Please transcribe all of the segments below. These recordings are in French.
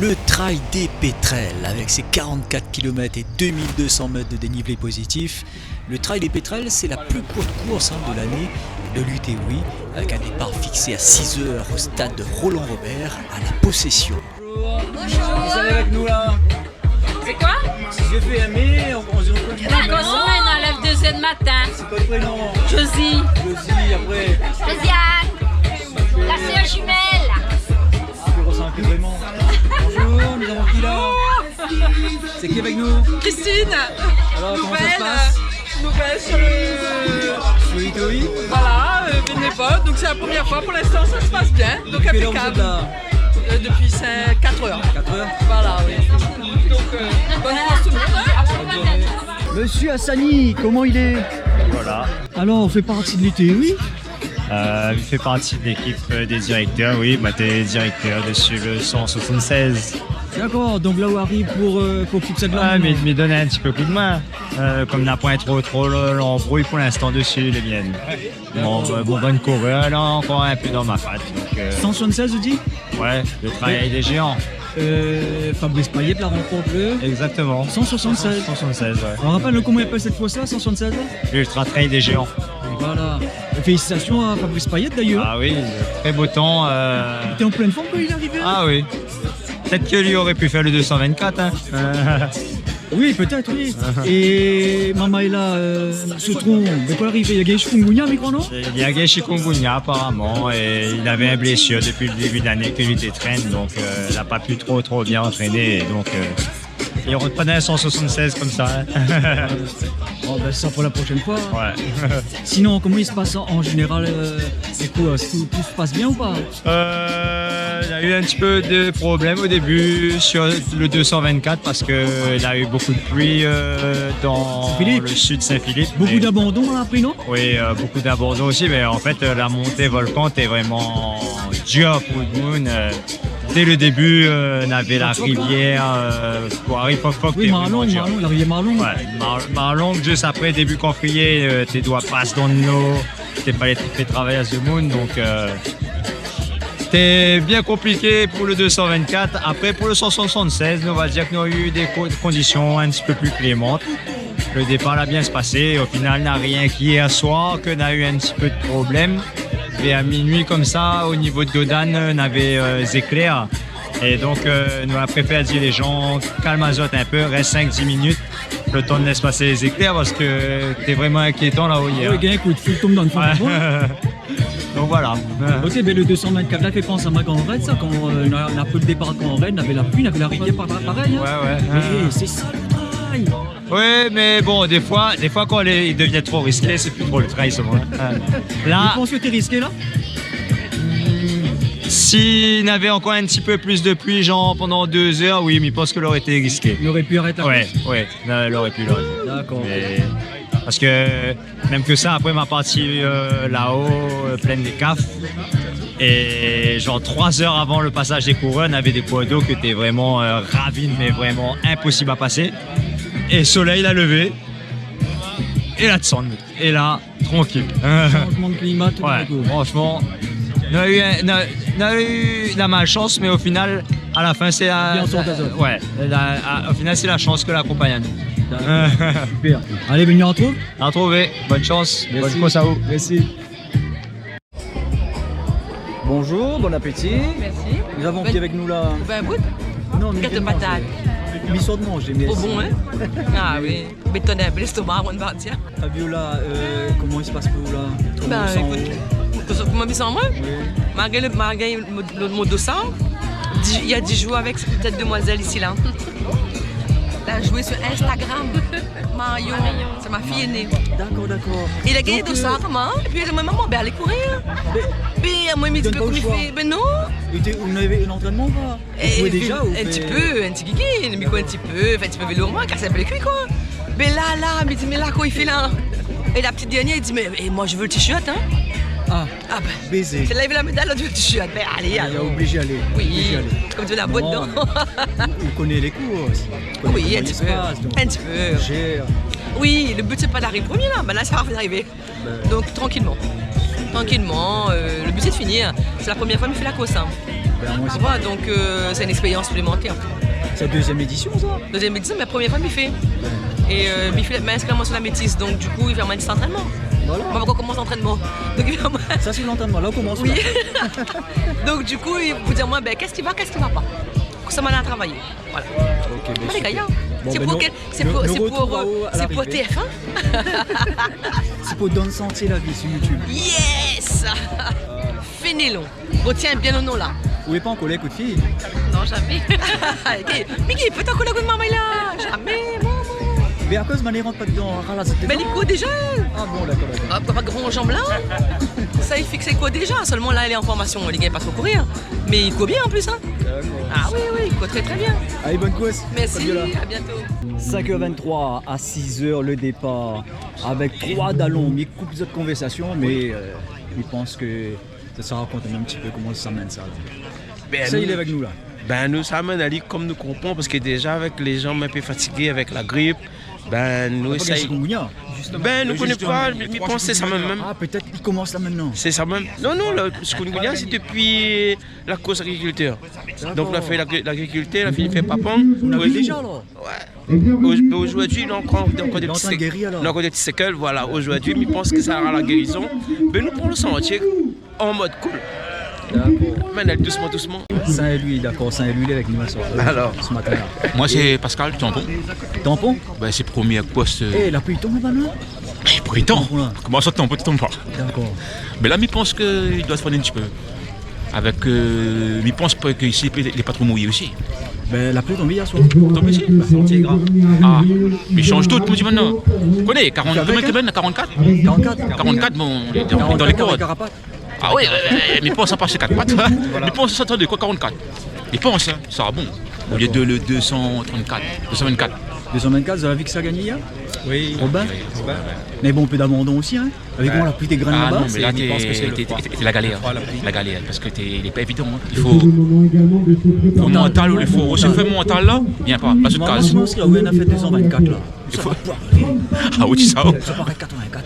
Le trail des Pétrels, avec ses 44 km et 2200 mètres de dénivelé positif. Le trail des Pétrels, c'est la plus courte course de l'année de l'UTOI, avec un départ fixé à 6 heures au stade de Roland-Robert à la Possession. Bonjour. Vous allez avec nous là? C'est quoi? Si je fais aimer, on se retrouve. D'accord, semaine, on lève 2 heures de matin. C'est quoi le prénom? Josie. Josie, après. Josiane. La sœur jumelle. Tu ressens un peu vraiment. Bonjour, nous avons qui là? C'est qui avec nous? Christine. Alors, comment ça se passe? Nouvelle sur le... l'UTOI? Voilà, bénévole. Donc c'est la première fois. Pour l'instant, ça se passe bien. Donc Quelle heure vous êtes impeccable. là? Depuis 4 heures. 4 heures? Voilà, oui. Donc, bonne course tout le monde. Monsieur Hassani, comment il est? Voilà. Alors, on fait partie de l'UTOI? Il fait partie de l'équipe des directeurs, oui, t'es directeur dessus le 176. D'accord, donc là où arrive pour fixer de la Mais me donner un petit peu coup de main. Comme n'a pas trop l'embrouille pour l'instant dessus, les miennes. Mon bon coureur, là, encore un peu dans ma patte. Donc, 176, vous dites? ouais, le travail des géants. Fabrice Payet la rencontre le Exactement. 176. 176, ouais. On rappelle comment il appelle cette fois-là, 176? L'ultra trail des géants. Voilà. Félicitations à Fabrice Payet d'ailleurs. Ah oui, très beau temps. Il était en pleine forme quand il est arrivé. Ah oui. Peut-être que lui aurait pu faire le 224. Hein. Oui, peut-être, oui. Et Mamaïla se trompe. De quoi arriver? Il y a gagné Chikungunya, micro, non? Il y a gagné Chikungunya apparemment et il avait une blessure depuis le début d'année que lui détraîne, donc il n'a pas pu trop bien entraîner. Et donc il reprenait un 176 comme ça. Hein. Oh, ben, ça pour la prochaine fois. Ouais. Sinon, comment il se passe en général? Tout se passe bien ou pas? Il a eu un petit peu de problèmes au début sur le 224 parce qu'il a eu beaucoup de pluie dans le sud de Saint-Philippe. Beaucoup d'abandon on a appris, non? Oui, beaucoup d'abandon aussi, mais en fait la montée volcan était vraiment dure pour Woodmoon. Dès le début, on avait la rivière Poirier-Poc-Poc. Oui, Marlon, la rivière Marlon. Ouais, Marlon, juste après début confrier, tes doigts passent dans l'eau, t'es pas fait travailler à The Moon, donc c'était bien compliqué pour le 224. Après, pour le 176, on va dire qu'on a eu des conditions un petit peu plus clémentes. Le départ a bien se passé. Au final, n'a rien qu'hier soir, qu'on a eu un petit peu de problème. Et à minuit, comme ça, au niveau de Dodane, on avait des éclairs. Et donc, nous avons préféré dire les gens, calme azote un peu, reste 5-10 minutes. Le temps de laisser passer les éclairs parce que c'était vraiment inquiétant là-haut hier. Oui, il y a un coup de fil tombe dans le fond. Donc voilà. Ok, mais le 224 là fait penser à ma grande raid, ça, quand on a peu de départ en raid, on avait la pluie, on avait la rivière pareil. Hein. Ouais. Mais c'est ça le trail. Oui, mais bon, des fois quand il devient trop risqué, c'est plus trop le trail, ce moment. Là, Je pense que t'es risqué là? S'il n'avait encore un petit peu plus de pluie, genre pendant 2 heures, oui, mais je pense que l'aurait été risqué. Il aurait pu arrêter. Ouais, il aurait pu l'arrêter. D'accord. Mais... Parce que même que ça, après ma partie là-haut, pleine des cafes, et genre 3 heures avant le passage des coureurs, on avait des points d'eau qui étaient vraiment ravines, mais vraiment impossible à passer. Et le soleil l'a levé, et là, descend. Et là, tranquille. Changement de climat, tout Ouais, franchement, on a eu la malchance, mais au final, à la fin, c'est la... Ouais, au final, c'est la chance que l'accompagne à nous. Super. Allez, venez en retrouve. À retrouver. Bonne chance. Merci. Bonne course à vous. Merci. Bonjour, bon appétit. Merci. Nous avons qui avec nous là? Ben, bout. Non, Gâteau de patate. Mission de manger, mais Au bon, hein? Ah oui. Bétonné, l'estomac, on va dire. Fabiola, comment il se passe pour vous là? Ben, écoute, comment il s'en va? Oui. Malgré le mot dossard, il y a 10 jours avec cette demoiselle ici là. Elle a joué sur Instagram. Mario, c'est ma fille aînée. D'accord. Il a gagné dossard, comment? Et puis elle a dit, maman, ben allez courir. Puis moi, il me dit, comment il fait? Ben non. Vous avez un entraînement ou pas? Vous jouez déjà ou un petit peu, un petit guigui, mais quoi, un petit peu vélo roman, car c'est un peu les cuits quoi. Mais là, il me dit, mais là, quoi il fait là? Et la petite dernière, il dit, mais moi je veux le t-shirt, hein? Ah ben, baiser. c'est levé la médaille, là, du t-shirt. Ben allez, Il est obligé d'aller. Oui, comme de la boîte dedans. Vous connaissez les courses. Oui, un petit peu. Oui, le but c'est pas d'arriver premier là, ben là ça va arriver. Donc tranquillement. Le but c'est de finir. C'est la première fois que je fais la course. Hein. Ben, moi, Tu vois, donc c'est une expérience supplémentaire. c'est la deuxième édition, ça. Deuxième édition, ma première fois, il fait. Et il m'a inscrit sur la métisse, donc du coup, il fait un petit entraînement. Voilà. On va encore commencer l'entraînement. Donc, il va Ça, c'est l'entraînement. Là, on commence. Oui. là. Donc du coup, il vous dire moi, ben, qu'est-ce qui va pas. Ça m'a à travailler. Voilà. Ok, ben, Ah, les gars, super. hein. Bon, C'est ben, pour nous- quel- c'est nous- pour- nous c'est pour retrouvons à c'est pour l'arrivée. TF1. C'est pour Dans le Sentier la vie sur YouTube. Yes. Fénélon. Retiens bien le nom là. Vous voulez pas en coller, coup de fille? Non, jamais. Mais qui peut t'en coller avec maman là? Jamais, maman. Mais à cause, ne rentre pas dedans. Rala, c'était Mais dedans. les quoi déjà? Ah bon, d'accord, d'accord. Ah, pas grand jambe là? Ça il fixe quoi déjà? Seulement là elle est en formation, il gagne pas trop courir. Mais il court bien en plus hein. Ah oui, il court très très bien. Allez, bonne course. Merci, Fabiola. à bientôt. 5h23 à 6h le départ avec 3 dallons. Mais coupe de conversation, mais il pense que ça se raconte un petit peu comment ça mène ça. Là. Ben, Ça, nous, il est avec nous là. ben, nous, ça mène à aller comme nous comprenons, parce que déjà avec les jambes un peu fatiguées avec la grippe, ben, nous, Pas ça, gagné chikungunya. ben, nous ne connaissons pas, mais pense que c'est ça même. Ah, peut-être qu'il commence là maintenant. C'est ça même. Non, le chikungunya, c'est depuis la course agriculteur. Donc, on a fait l'agriculteur, on a fini de faire papang. On avait déjà alors. Aujourd'hui, il a encore des Il est en petits train de guérir alors. il a encore des petits séquelles, voilà. Aujourd'hui, il pense que ça aura la guérison. Mais nous, pour le sentier, en mode cool. D'accord. Maintenant, doucement. Saint-Louis, d'accord. Saint-Louis, il est avec nous Alors. ce matin-là. Moi, c'est Pascal Tampon. Tampon? Ben, c'est premier poste. Eh, la pluie tombe maintenant? Pour les temps. Tampon, là. Comment ça, Tampon, tu tombes pas? D'accord. Mais là, je pense qu'il doit se prendre un petit peu. Avec. Je pense pas qu'ici, il n'est pas trop mouillé aussi. Ben, la pluie tombe hier soir. Tombe ici? Sentier grave. Ah, mais il change tout, tu me dis maintenant. Vous connaissez, 40, Avec, combien de kilomètres? 44? 44. 44, bon, il est dans les cordes. Carapates. Ah oui, mais pense à passer 4 pattes. Mais pense à de quoi 44? Il pense, hein, ça sera bon. Au lieu de le 234, 224. 224, vous avez vu que ça a gagné hier? Oui. Robin? Mais bon, peu d'abandon aussi, hein. Avec moi, la pluie des graines Ah là-bas. non, mais là, je pense que c'est le t'es froid. la galère. La galère, parce que il n'est pas évident. Hein. Il faut mental, il faut aussi faire mental là. Viens pas, là, je te Moi, case. je pense qu'il a fait 224 là. Il Ça faut- va poirer. Ah oui, ça. Ça paraît 84.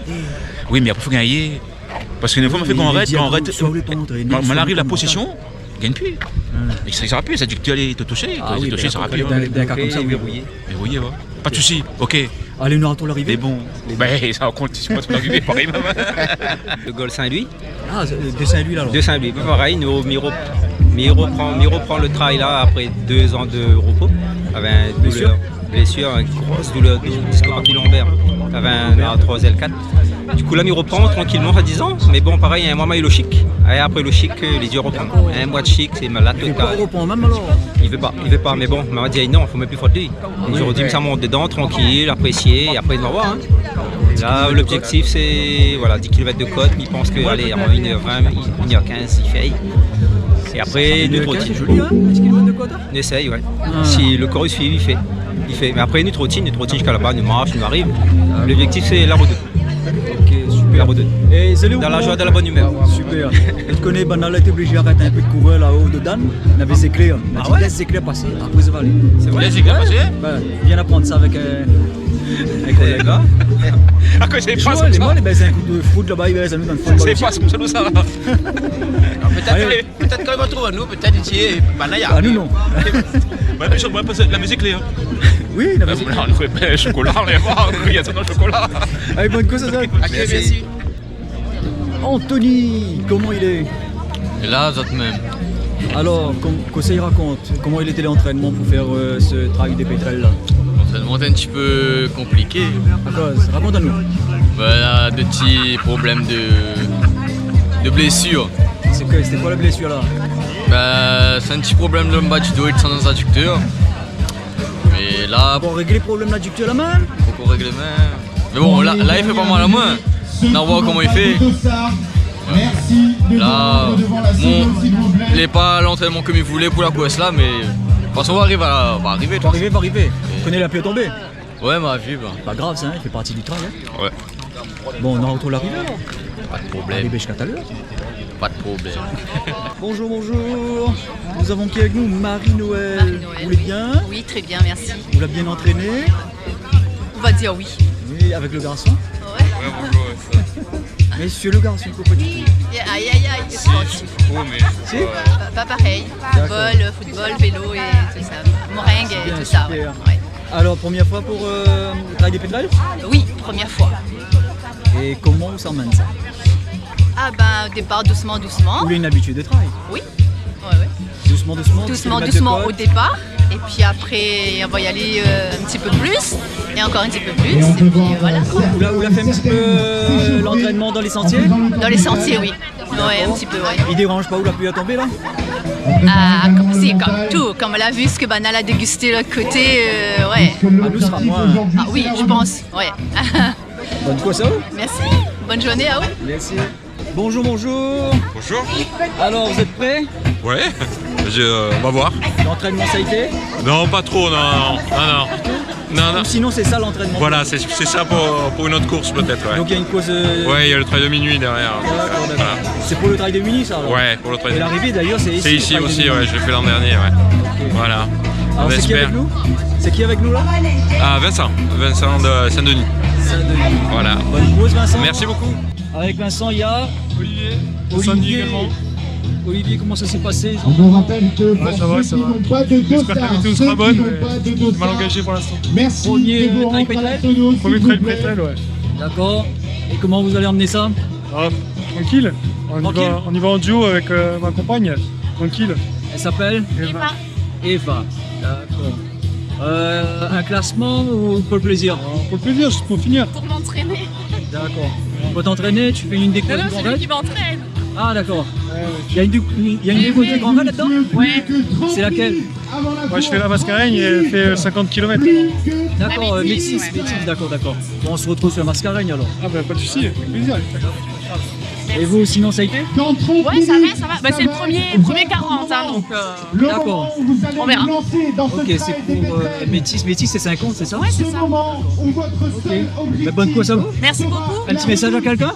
Oui, mais après, il faut gagner. Parce qu'une fois, on fait qu'on arrête, on arrive la possession, il gagne plus. Et ça sera plus, ça dit que tu allais te toucher. Ah oui, toucher, ça sera plus. d'un cas comme ça, verrouillé. Mais voyez, ouais. Pas de soucis, ok. Allez, nous ratons l'arrivée. Mais bon, ben, ça compte, si moi, tu peux arriver pareil, même. Le Gol Saint-Louis, Ah, de Saint-Louis là. alors. de Saint-Louis, pareil, Miro reprend le trail là après 2 ans de repos, avec une blessure, une grosse douleur du disque lombaire, avec un A3L4. Du coup là, il reprend tranquillement à 10 ans, mais bon, pareil, il y a un mois, il est au chic. Et après le chic, les yeux reprennent. Un mois de chic, c'est malade Il est pas total. européen même alors. Il veut pas, mais bon, on m'a dit non, il faut même plus faute de lui. Les jours ça monte dedans, tranquille, apprécier, et après il va voir. Hein. Là, l'objectif c'est voilà, 10 km de côte, il pense que allez, en 1h20, 1h15, il fait. Et après, nous C'est joli, hein. Est-ce qu'il va de quoi on essaye, ouais. Si le corps il suit, il fait. Mais après, nous trottine jusqu'à là-bas, nous marche, nous arrive. L'objectif c'est la route. Ok, super. La route. Et c'est Dans la joie, dans la bonne humeur. Super. Et tu connais, Banal était obligé d'arrêter un peu de courir là-haut de Dan. On avait ses clés. On a dit, laisse ses clés passer, après ça va aller. C'est vrai. Laisse les gars passer. Ben, viens apprendre ça avec Les gars. Ah, que c'est Je pas vois, comme les ça. molles, ben, c'est un coup de foot là-bas, il va nous dans le football. C'est pas comme ça, nous, ça. Peut-être quand il va trouver nous, peut-être ici, Banaya. Ah, nous non. Ouais, mais moi, la musique, là. Oui, il avait Là, on fait pas le chocolat, on va voir, il y a dans le chocolat. Allez, bonne course, ça. Merci. Anthony, comment il est? Et là, ça même. Alors, conseil raconte, comment il était l'entraînement pour faire ce travail des pétrels là? L'entraînement est un petit peu compliqué. À cause, raconte-nous. Voilà, de petits problèmes de blessures. C'était quoi la blessure là? Bah, c'est un petit problème de bas du dos et de sans adducteur. Mais là, Pour régler le problème l'adducteur à la main? faut qu'on règle les mains. Mais bon, là, il fait pas mal à moi. On voit comment il fait. Là, bon, il n'est pas à l'entraînement comme il voulait pour la course là, mais de toute façon, on va arriver. Va arriver. Tu connais la pluie est tombée? Ouais, ma vie, bah. Pas grave ça, il fait partie du travail. Hein. Ouais, Bon, on a retrouvé l'arrivée alors. pas de problème. Arrivé jusqu'à tout à l'heure. Pas de problème. Bonjour, bonjour. Nous avons qui avec nous? Marie-Noël. Marie-Noël. Vous voulez bien? Oui, très bien, merci. Vous l'avez bien entraîné? On va dire oui. Oui, avec le garçon. Ouais. Monsieur le garçon, il faut pas du tout. Aïe aïe aïe, sportif. Si Pas pareil. Football, vélo et tout ça. Meringue et Bien, tout ça. super. Ouais. Alors, première fois pour le trail des pétrels? Oui, première fois. Et comment vous s'emmène ça? Ah ben, au départ, doucement. Vous avez une habitude de trail? Oui. Ouais. Doucement. Doucement au départ. Et puis après, on va y aller un petit peu plus. Et encore un petit peu plus. Et puis voilà. Vous l'avez fait un petit peu l'entraînement dans les sentiers? Dans les sentiers, oui. Ouais, un petit peu, ouais. Il dérange pas où la pluie a tombé là? Ah, comme tout. Comme on l'a vu, ce que Banal a dégusté de l'autre côté, ouais. Ah, nous sera moins. Ah oui, je pense, ouais. Bonne fois ça? Merci. Bonne journée à vous. Merci. Bonjour. Bonjour. Alors, vous êtes prêts? Ouais, on va voir. L'entraînement ça a été? Non, pas trop, non. Ou sinon c'est ça l'entraînement? Voilà, c'est ça pour une autre course peut-être, ouais. Donc il y a une cause... Ouais, il y a le trail de minuit derrière. Voilà. C'est pour le trail de minuit ça alors? Ouais, pour le trail de Et minuit. l'arrivée d'ailleurs c'est ici? C'est ici aussi, ouais, je l'ai fait l'an dernier, ouais. Okay. Voilà. Alors On c'est qui espère. avec nous? C'est qui avec nous là? Ah, Vincent de Saint-Denis. Voilà. Bonne pause Vincent. Merci beaucoup. Avec Vincent il y a... Olivier, comment ça s'est passé? On nous rappelle que pour ça va. ceux qui n'ont pas de dossard, J'espère que la météo ceux sera qui bonne, n'ont pas de mal dossard, engagé pour l'instant. merci Premier de vous trail rendre à la pétrel? tonneau, s'il Premier vous trail plaît. pétrel, ouais. D'accord. Et comment vous allez emmener ça? Ah, tranquille. Tranquille. On y va en duo avec ma compagne. Tranquille. Elle s'appelle? Eva. D'accord. Un classement ou pour le plaisir? Pour le plaisir, juste pour finir. Pour m'entraîner. D'accord. Pour t'entraîner, tu fais une déco de grand raid? m'entraîne. Ah d'accord. Il y a une déco de grand raid là-dedans? Ouais. C'est laquelle? Moi, je fais la Mascareigne et elle fait 50 km. D'accord, Métis, Métis, ouais. d'accord. Bon, on se retrouve sur la Mascareigne alors. Ah bah pas de soucis, avec plaisir. Et vous, sinon ça a été? Ouais, ça va. Bah, c'est le premier 40, hein, donc... D'accord. On verra. Ok, c'est pour Métis. Métis c'est 50, c'est ça? Ouais, c'est ça. Mais bonne course à vous. Merci beaucoup. Un petit message à quelqu'un?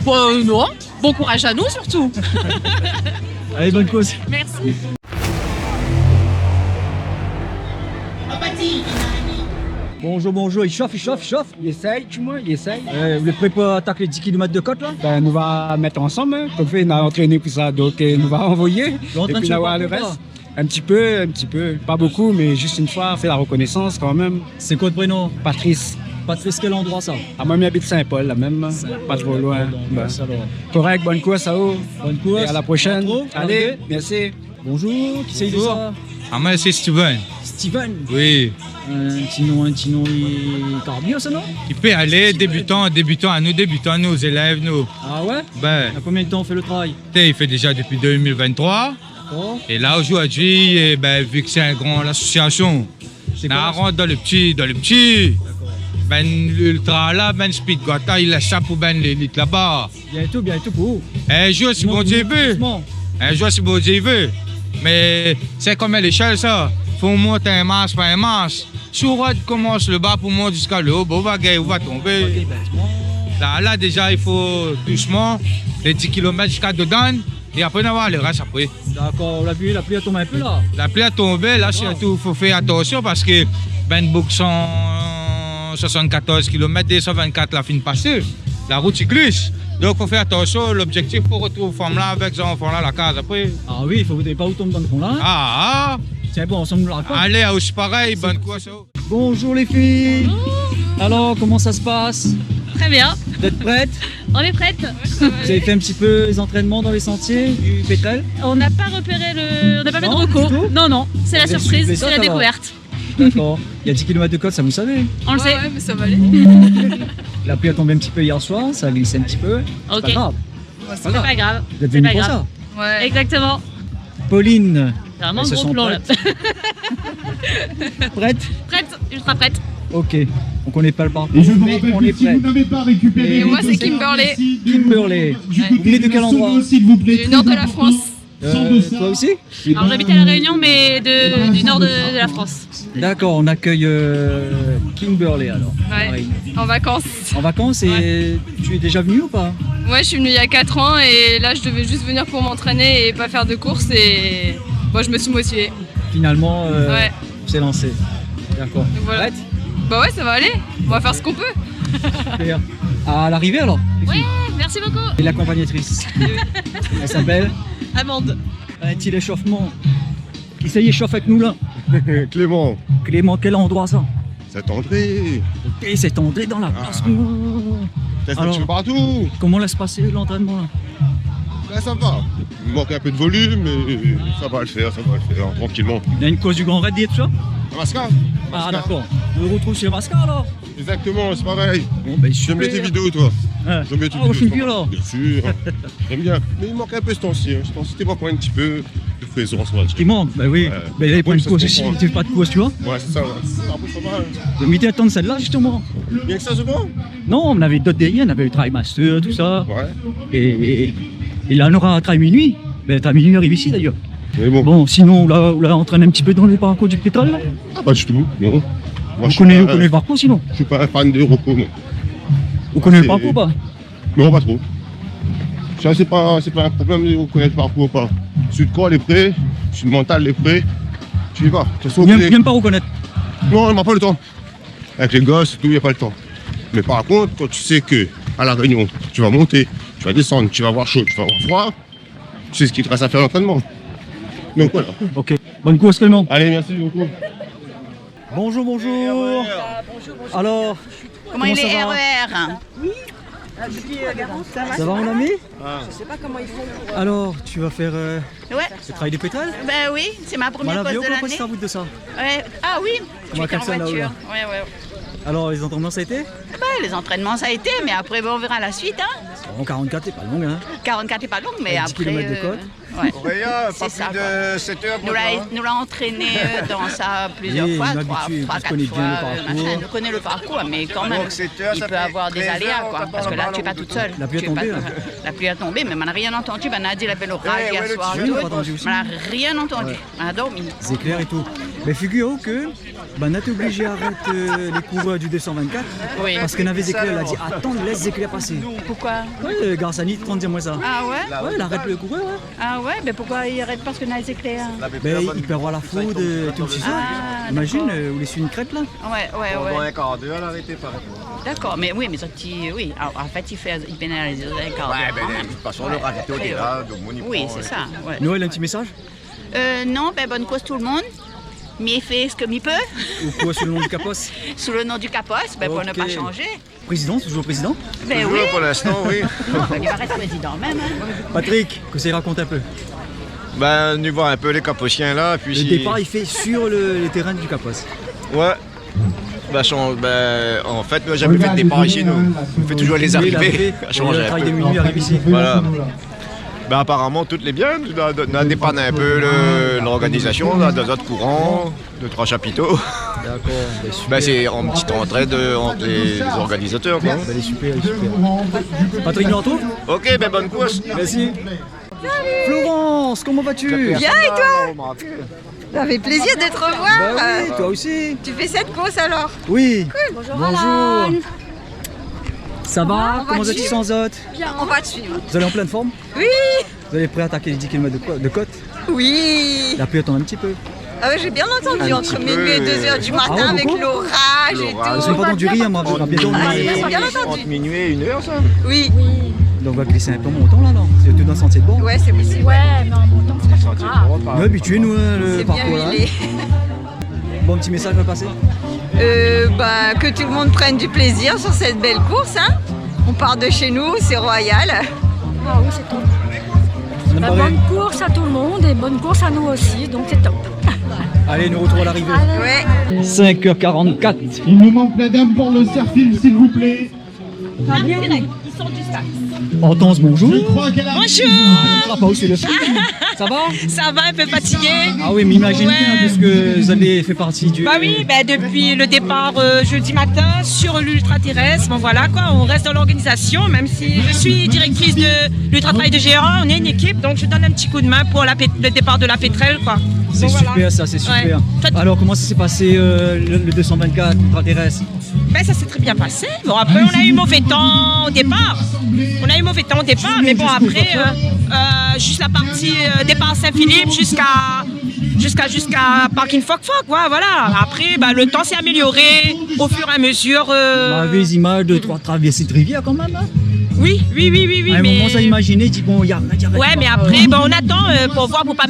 Bon, non. Bon courage à nous, surtout. Allez, bonne course. Merci. Bonjour, il chauffe. Il essaye, tu vois, il essaye. Vous êtes prêts pour attaquer les 10 km de côte là? Ben, nous va mettre ensemble, hein. Comme fait, on a entraîné pour ça, donc nous va envoyer. Et puis, on va le reste. Un petit peu, pas beaucoup, mais juste une fois, faire la reconnaissance quand même. C'est quoi le prénom? Patrice. Patrice, quel endroit ça? Ah, moi, j'habite Saint-Paul, là même, pas trop loin. Ben, correct, bonne course à vous. Bonne course. Et à la prochaine. Trop. Allez, merci. Bonjour, qui c'est ça? Ah, moi, c'est Steven. Steven? Oui. Un petit nom, il cardio ça non? Il peut aller, débutant à nous, aux élèves, nous. Ah ouais? Ben, Il y a combien de temps on fait le travail? il fait déjà depuis 2023. Oh. Et là, aujourd'hui, vu que c'est un grand association, C'est on quoi, rentre dans le petit. Ben, l'ultra là, ben, Speed Gata, il laisse ça pour ben l'élite là-bas. Bientôt pour où? Un jour, si bon Dieu veut. Doucement. Un jour, si bon Dieu veut. Mais c'est comme à l'échelle, ça. Faut monter un masque par un masque. Si on commence le bas pour monter jusqu'à le haut, on va tomber. Ok, ben, Là, déjà, il faut doucement les 10 km jusqu'à dedans. Et après, on va voir le reste après. d'accord, la pluie a tombé un peu là. La pluie a tombé, là, surtout, il faut faire attention parce que Ben Book 174 km, 224 la fin passée. La route cycliste. Donc, il faut faire attention. L'objectif pour retrouver femme là avec ces enfants-là, la case après. Ah oui, il faut pas où tomber dans le fond là. Ah! Tiens, bon, on s'en nous la raconte. Allez, à aussi pareil, bonne course. Bonjour les filles. Alors, comment ça se passe? Très bien. Vous êtes prêtes? On est prête. Vous avez fait un petit peu les entraînements dans les sentiers du pétrel? On n'a pas repéré on n'a pas fait de Non, recours. du tout. Non, c'est la Vous avez surprise, suivi c'est ça, la ça va. découverte. D'accord. Il y a 10 km de côte, ça vous savez. On le sait. Ouais, mais ça va aller. La pluie a tombé un petit peu hier soir, ça a glissé un petit peu. C'est Ok. pas grave. C'est pas grave. Vous êtes C'est venus pas pour grave. ça. Ouais. Exactement. Pauline. C'est vraiment elles un se gros sont plan là. Prête? Prête, ultra prête. Ok. Donc on n'est pas le parcours, Et je vous mais rappelle on que est si prêt. vous n'avez pas récupéré... Et moi, vos c'est dossards, Kimberley. merci de- Kimberley. du Vous venez de quel endroit? s'il vous plaît, Du nord de très la France. important, sans dossard. Toi aussi? Alors j'habite à La Réunion, mais du nord de la France. D'accord, on accueille Kimberley alors. Ouais. En vacances. En vacances et tu es déjà venu ou pas? Ouais, je suis venue il y a 4 ans et là, je devais juste venir pour m'entraîner et pas faire de course et moi, je me suis motivée. Finalement, Ouais. on s'est lancé. D'accord. Donc voilà. Prête? Bah ouais, ça va aller. On va faire ce qu'on peut. Super. À l'arrivée alors. Ouais, merci beaucoup. Et l'accompagnatrice. Elle s'appelle Amande. un petit échauffement. Qui ça y échauffe avec nous là? Clément. Clément, quel endroit ça? Saint-André. Ok, c'est André dans la place. T'as un petit peu partout. Comment laisse passer l'entraînement là? Là, ça va. Il manque un peu de volume, mais ça va le faire, tranquillement. Il y a une cause du Grand Raid et tout ça? Mascar. Ah d'accord. On le retrouve chez Mascar alors? Exactement, c'est pareil. Bon, ben, J'aime bien tes vidéos, toi. Ah, J'aime bien tes au film vidéos. là? Bien sûr. J'aime bien. Mais il manque un peu ce temps-ci. Hein. Je pense que c'était pas un petit peu de présence, on va dire. Il manque, bah oui. Mais là, il prend une pause aussi, tu fais pas de pause, tu vois? Ouais, c'est ça. Ouais. Après, ça va. J'ai mis à attendre celle-là justement. Bien que ça, c'est bon. Non, on avait d'autres derrière, on avait le Try Master, tout ça. Ouais. Et là, on aura un Try Minuit. Ben, Try Minuit arrive ici d'ailleurs. Mais bon. Bon, sinon, on l'a entraîné un petit peu dans les parcours du pétrole là. Ah, pas du tout. Non. Moi, Vous connaissez le parcours sinon? Je suis pas un fan de repos, non. Vous connaissez le parcours ou pas? Non, pas trop. Ça, c'est pas un problème de connaître le parcours ou pas. Si le corps est prêt, si le mental est prêt, tu y vas. J'aime pas reconnaître. Non, il m'a pas le temps. Avec les gosses et tout, il n'y a pas le temps. Mais par contre, quand tu sais que à la réunion, tu vas monter, tu vas descendre, tu vas avoir chaud, tu vas avoir froid, tu sais ce qu'il te reste à faire l'entraînement. Donc voilà. Ok. Bonne course Clément. Allez, merci beaucoup. Bonjour, bonjour. Alors, Comment il ça est va? RER? Oui. Ça va mon ami? Je sais pas comment ils font pour... Alors, tu vas faire Ouais. le travail des pétales? Ben oui, c'est ma première Malavion, pause de comment l'année. ça vous de ça? Ouais. Ah oui, Comment j'étais en comme ça, là, voiture. là Ouais, ouais. Alors, les entraînements ça a été? Ben, les entraînements ça a été, mais après ben, on verra la suite. Hein. Bon, 44 c'est pas long hein? 44 est pas long, mais 10 après... km de côte. Ouais. Auréa, C'est pas ça, plus quoi. de 7 heures. Nous l'a entraîné dans ça plusieurs Oui, fois, une 3, habitude, 4 connaît fois. bien le parcours. Machin. Nous connaît le parcours, mais quand même, Donc, 7 heures, il ça peut fait avoir des 13 aléas, heures, quoi. t'as Parce pas que là, mal tu n'es pas en toute route. seule. La pluie a Tu es pas tombé, toute là. seule. La pluie a tombé, mais on n'a rien entendu. Ben, on a dit qu'il avait l'orage Ouais, hier ouais, le soir. petit jeu, tout. on a entendu aussi. On n'a rien entendu. Ouais. On a dormi. C'est clair et tout. Mais figurez-vous que on a été obligé d'arrêter les coureurs du 224 Oui. parce qu'on avait des éclairs. Elle a dit attends, laisse les éclairs passer. Pourquoi? Ouais, Garsani, 30 dis-moi ça. Ah ouais? Ouais, elle arrête le coureur, ouais. Ah ouais? Mais pourquoi il arrête parce qu'on a les éclairs? Ben, il peut avoir la foudre et tout le ciseau. Ah, Imagine, d'accord. vous laissez une crête là. Ouais, ouais, ouais. un quart d'heure, elle a arrêté pareil. D'accord, mais oui, mais ça, oui. Alors, en fait, il pénalise un quart d'heure. Ouais, mais quand de même. toute façon, Ouais. le ravito est là, donc on y Oui, prend, c'est ça. Ouais. Noël, un petit message? Non, ben bonne cause tout le monde. M'y fait ce que m'y peut. Ou quoi sur le nom du Capos? Sous le nom du Capos, ben pour ne Ok. pas changer. Président, toujours président? Ben Toujours, oui. pour l'instant, oui. Ben, il va rester président même. Hein. Patrick, que ça raconte un peu. Ben, nous voir un peu les capuciens là, puis Le départ, il fait sur les terrains du Capos. Ouais. Ben, en fait, nous n'avons jamais fait de départ ici, nous. On fait toujours les arrivées. Ça change Le un travail peu. des minuit arrive ici. Voilà. Ben, apparemment, tout est bien. On a dépanné un peu l'organisation, on a deux autres courants, 2-3 chapiteaux. D'accord, ben, super. Ben, c'est en petite entraide entre les organisateurs. Quoi. Ben, super, super. Patrick Lanto? Ok, ben bonne course. Merci. Florence, comment vas-tu? Bien et toi? Ça fait plaisir de te revoir. Bah oui, toi aussi. Tu fais cette course alors? Oui. Cool. Bonjour. Bonjour. Ça va? On va Comment te vas-tu suivre. sans autres? Bien, on va te suivre. Vous allez en pleine forme? Oui. Vous allez prêt à attaquer les 10 km de côte? Oui. La pluie attend un petit peu. Ah ouais, j'ai bien entendu Un entre petit minuit et peu. 2h du matin Ah ouais, avec beaucoup l'orage et tout. Je n'ai pas entendu rien, moi. On va bien dormir. Ah, j'ai bien entendu. Entre minuit et 1h, ça. Oui. Donc on va glisser un peu en montant là, non? C'est tout dans le sentier de bord? Ouais, c'est possible. Ouais, mais en montant, c'est pas grave. On est habitués, nous, le C'est bien parcours là. huilé. Bon, petit message à passer? Bah, que tout le monde prenne du plaisir sur cette belle course. Hein. On part de chez nous, c'est royal. Ah oui, c'est top. Bah, bonne course à tout le monde et bonne course à nous aussi, donc c'est top. Allez, nous retrouvons à l'arrivée. Ouais. 5h44. Il nous manque la dame pour le surfil, s'il vous plaît. Fabien, ils sont du stade. Hortense, bonjour. Je crois qu'elle a... Ah, pas aussi le film. Ça va? Ça va, un peu fatigué. Ah oui, mais imaginez bien, puisque vous avez fait partie du... Bah oui, bah depuis le départ jeudi matin sur l'ultra-terrestre, bon voilà quoi, on reste dans l'organisation, même si je suis directrice de l'ultra-trail de Géant, on est une équipe, donc je donne un petit coup de main pour le départ de la pétrelle quoi. C'est Bon, super voilà. ça, c'est super. Ouais. Alors comment ça s'est passé le 224 ultra-terrestre? Ben ça s'est très bien passé. Bon après on a eu mauvais temps au départ. Mais bon après juste la partie départ Saint-Philippe jusqu'à jusqu'à Parking Foc-Foc, voilà. Après, le temps s'est amélioré au fur et à mesure. On avait des images de 3 traversées de rivière quand même. Hein. Oui. À un moment, ça imaginait, dit bon, il y a. Ouais, mais après, on attend pour voir, pour pas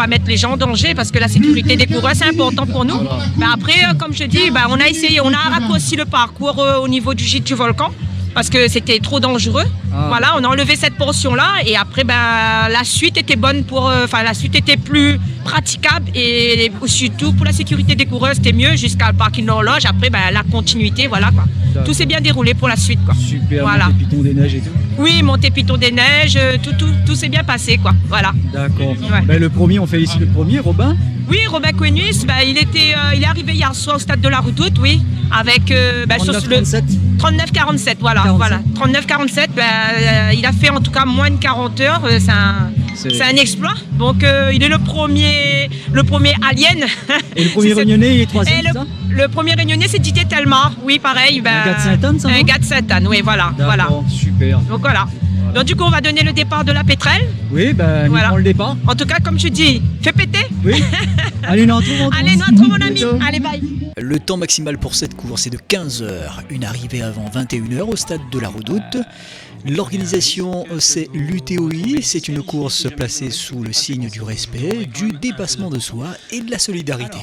mettre les gens en danger, parce que la sécurité des coureurs, c'est important pour nous. Mais après, comme je dis, on a essayé, on a raccourci le parcours au niveau du gîte du volcan, parce que c'était trop dangereux. Voilà, on a enlevé cette portion-là, et après, la suite était bonne la suite était plus praticable, et surtout pour la sécurité des coureurs, c'était mieux jusqu'à le parking d'horloge. Après, la continuité, voilà quoi. Tout s'est bien déroulé pour la suite, quoi. Super, voilà. Montée Piton des Neiges et tout. Oui, Montée Piton des Neiges, tout s'est bien passé, quoi. Voilà. D'accord. Ouais. Le premier, on fait ici le premier, Robin. Oui, Robin Quenus, il est arrivé hier soir au stade de la Redoute, oui, avec 39-47. 39-47, voilà. 39-47, il a fait en tout cas moins de 40 heures, c'est un exploit. Donc il est le premier alien. Et le premier réunionnais, il est troisième, c'est ça? Le premier réunionnais, c'est Didier Telmar, oui, pareil. Un gars de Sainte-Anne, ça? Un gars de Sainte-Anne, oui, voilà. Super. Donc voilà. Donc du coup, on va donner le départ de la pétrelle. Oui, nous prenons le départ. En tout cas, comme je dis, fais péter. Oui. Allez, nous retrouvons. Allez, nous retrouvons mon ami. Allez, bye. Le temps maximal pour cette course est de 15 heures. Une arrivée avant 21 heures au stade de la Redoute. L'organisation, c'est l'UTOI. C'est une course placée sous le signe du respect, du dépassement de soi et de la solidarité.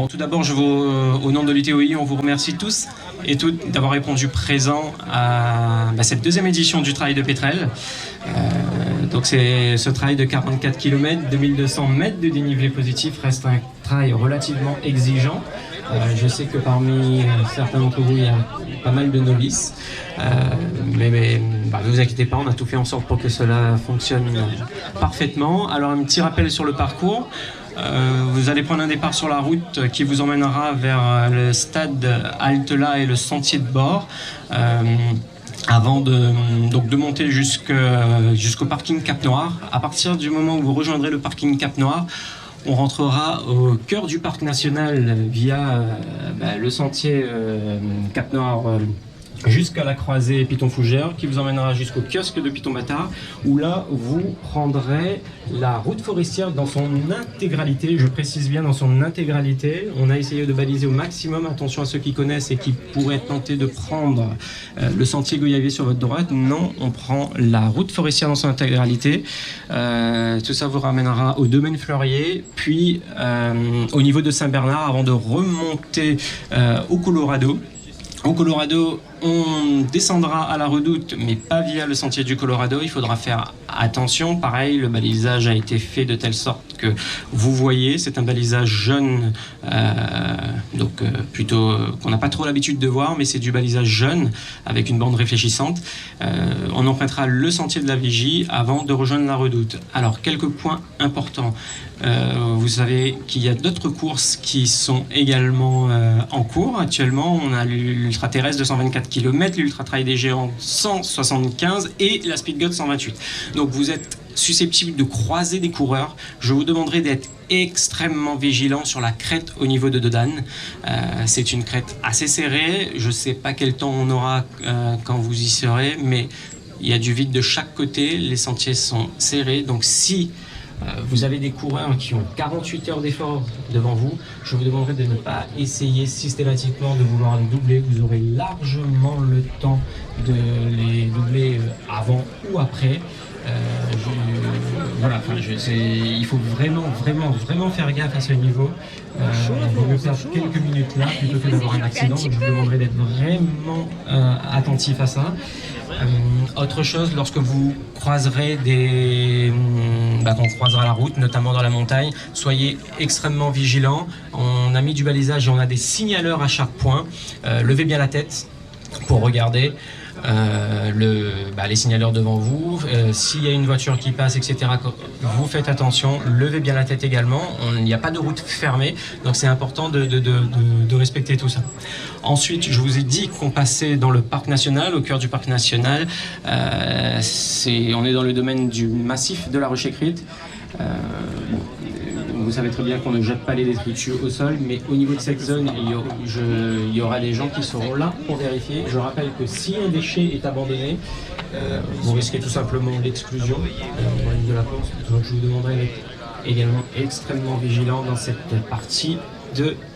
Tout d'abord, au nom de l'UTOI, on vous remercie tous et toutes d'avoir répondu présent à cette deuxième édition du Trail de Pétrel. Donc c'est ce trail de 44 km, 2200 mètres de dénivelé positif reste un trail relativement exigeant. Je sais que parmi certains d'entre vous, il y a pas mal de novices. Mais ne vous inquiétez pas, on a tout fait en sorte pour que cela fonctionne parfaitement. Alors un petit rappel sur le parcours. Vous allez prendre un départ sur la route qui vous emmènera vers le stade Altela et le sentier de bord avant de monter jusqu'au parking Cap Noir. À partir du moment où vous rejoindrez le parking Cap Noir, on rentrera au cœur du parc national via le sentier Cap Noir jusqu'à la croisée Piton-Fougères qui vous emmènera jusqu'au kiosque de Piton-Bâtard où là vous prendrez la route forestière dans son intégralité, je précise bien dans son intégralité. On a essayé de baliser au maximum, attention à ceux qui connaissent et qui pourraient tenter de prendre le sentier Goyavier sur votre droite. Non, on prend la route forestière dans son intégralité. Tout ça vous ramènera au domaine Fleurier, puis au niveau de Saint-Bernard avant de remonter au Colorado. Au Colorado, on descendra à la Redoute, mais pas via le sentier du Colorado. Il faudra faire attention. Pareil, le balisage a été fait de telle sorte que vous voyez, c'est un balisage jaune, plutôt qu'on n'a pas trop l'habitude de voir, mais c'est du balisage jaune avec une bande réfléchissante. On empruntera le sentier de la Vigie avant de rejoindre la Redoute. Alors, quelques points importants. Vous savez qu'il y a d'autres courses qui sont également en cours. Actuellement, on a l'Ultra Terrestre de 124 km, l'Ultra Trail des Géants 175 et la Speed God 128. Donc vous êtes susceptible de croiser des coureurs. Je vous demanderai d'être extrêmement vigilant sur la crête au niveau de Dodane. C'est une crête assez serrée. Je ne sais pas quel temps on aura quand vous y serez, mais il y a du vide de chaque côté. Les sentiers sont serrés. Donc si vous avez des coureurs qui ont 48 heures d'effort devant vous, je vous demanderai de ne pas essayer systématiquement de vouloir les doubler. Vous aurez largement le temps de les doubler avant ou après. Il faut vraiment faire gaffe à ce niveau. Il vaut mieux perdre quelques minutes là plutôt que d'avoir un accident. Donc je vous demanderai d'être vraiment attentif à ça. Autre chose, lorsque vous croiserez qu'on croisera la route, notamment dans la montagne, soyez extrêmement vigilants. On a mis du balisage et on a des signaleurs à chaque point. Levez bien la tête pour regarder. Les signaleurs devant vous, s'il y a une voiture qui passe, etc., vous faites attention, levez bien la tête également. Il n'y a pas de route fermée, donc c'est important de respecter tout ça. Ensuite, je vous ai dit qu'on passait dans le parc national, au cœur du parc national. On est dans le domaine du massif de la Roche-Écrite. Vous savez très bien qu'on ne jette pas les détritus au sol, mais au niveau de cette zone, il y aura des gens qui seront là pour vérifier. Je rappelle que si un déchet est abandonné, vous risquez tout simplement l'exclusion de la course. Donc je vous demanderai d'être également extrêmement vigilant dans cette partie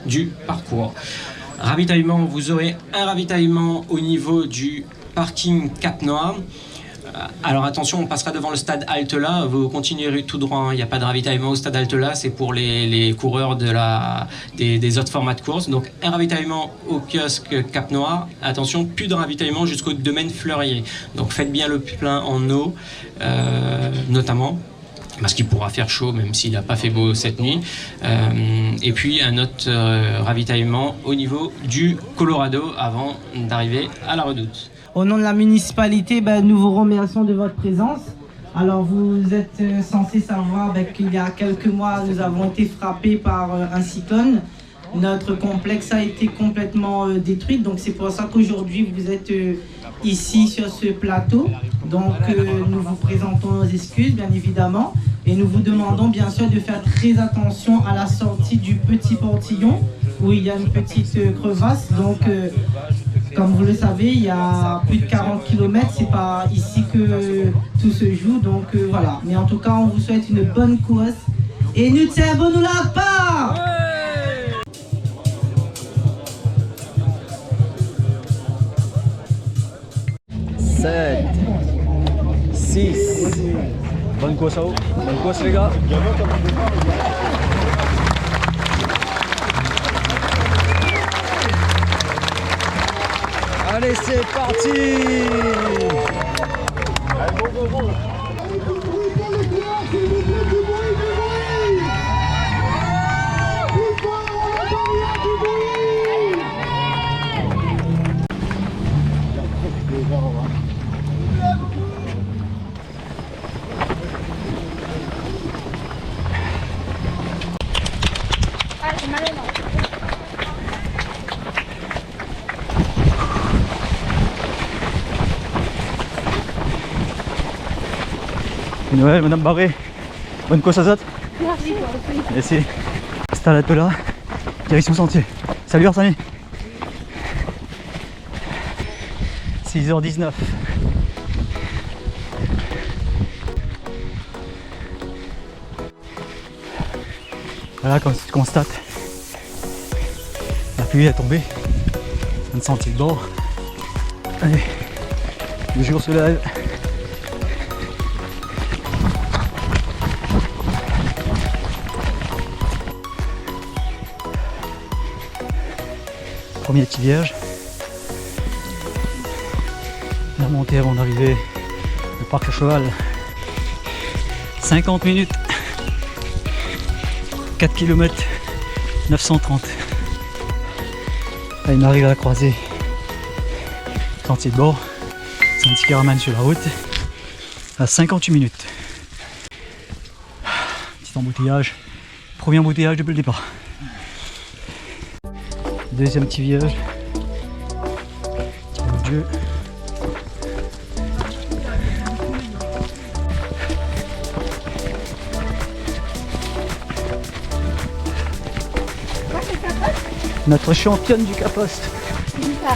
du parcours. Ravitaillement, vous aurez un ravitaillement au niveau du parking Cap Noir. Alors attention, on passera devant le stade Altela, vous continuerez tout droit, il n'y a pas de ravitaillement au stade Altela, c'est pour les coureurs des autres formats de course. Donc un ravitaillement au kiosque Cap Noir, attention, plus de ravitaillement jusqu'au domaine Fleurier. Donc faites bien le plein en eau, notamment, parce qu'il pourra faire chaud même s'il n'a pas fait beau cette nuit. Et puis un autre ravitaillement au niveau du Colorado avant d'arriver à la Redoute. Au nom de la municipalité, nous vous remercions de votre présence. Alors vous êtes censé savoir qu'il y a quelques mois, nous avons été frappés par un cyclone. Notre complexe a été complètement détruit, donc c'est pour ça qu'aujourd'hui vous êtes ici sur ce plateau. Donc nous vous présentons nos excuses bien évidemment et nous vous demandons bien sûr de faire très attention à la sortie du petit portillon où il y a une petite crevasse. Donc comme vous le savez, il y a plus de 40 km, c'est pas ici que tout se joue, donc voilà. Mais en tout cas, on vous souhaite une bonne course et nous tiens nous la part. 7, 6, bonne course à vous, bonne course les gars. Allez, c'est parti! Allez, go! Noël, Madame Barré, bonne course à Zot. Merci. Merci. C'est à l'Atela, direction sentier. Salut Arsani. 6h19. Voilà, comme tu constates, la pluie est tombée. On sentier de bord. Allez, le jour se lève. Premier petit vierge. La montée avant d'arriver au parc à cheval. 50 minutes. 4 km 930. Là, il arrive à la croisée. Sentier de bord. Sentier qui ramène sur la route. À 58 minutes. Petit embouteillage. Premier embouteillage depuis le départ. Deuxième petit vierge. Petit bout de jeu. Notre championne du caposte. Ah,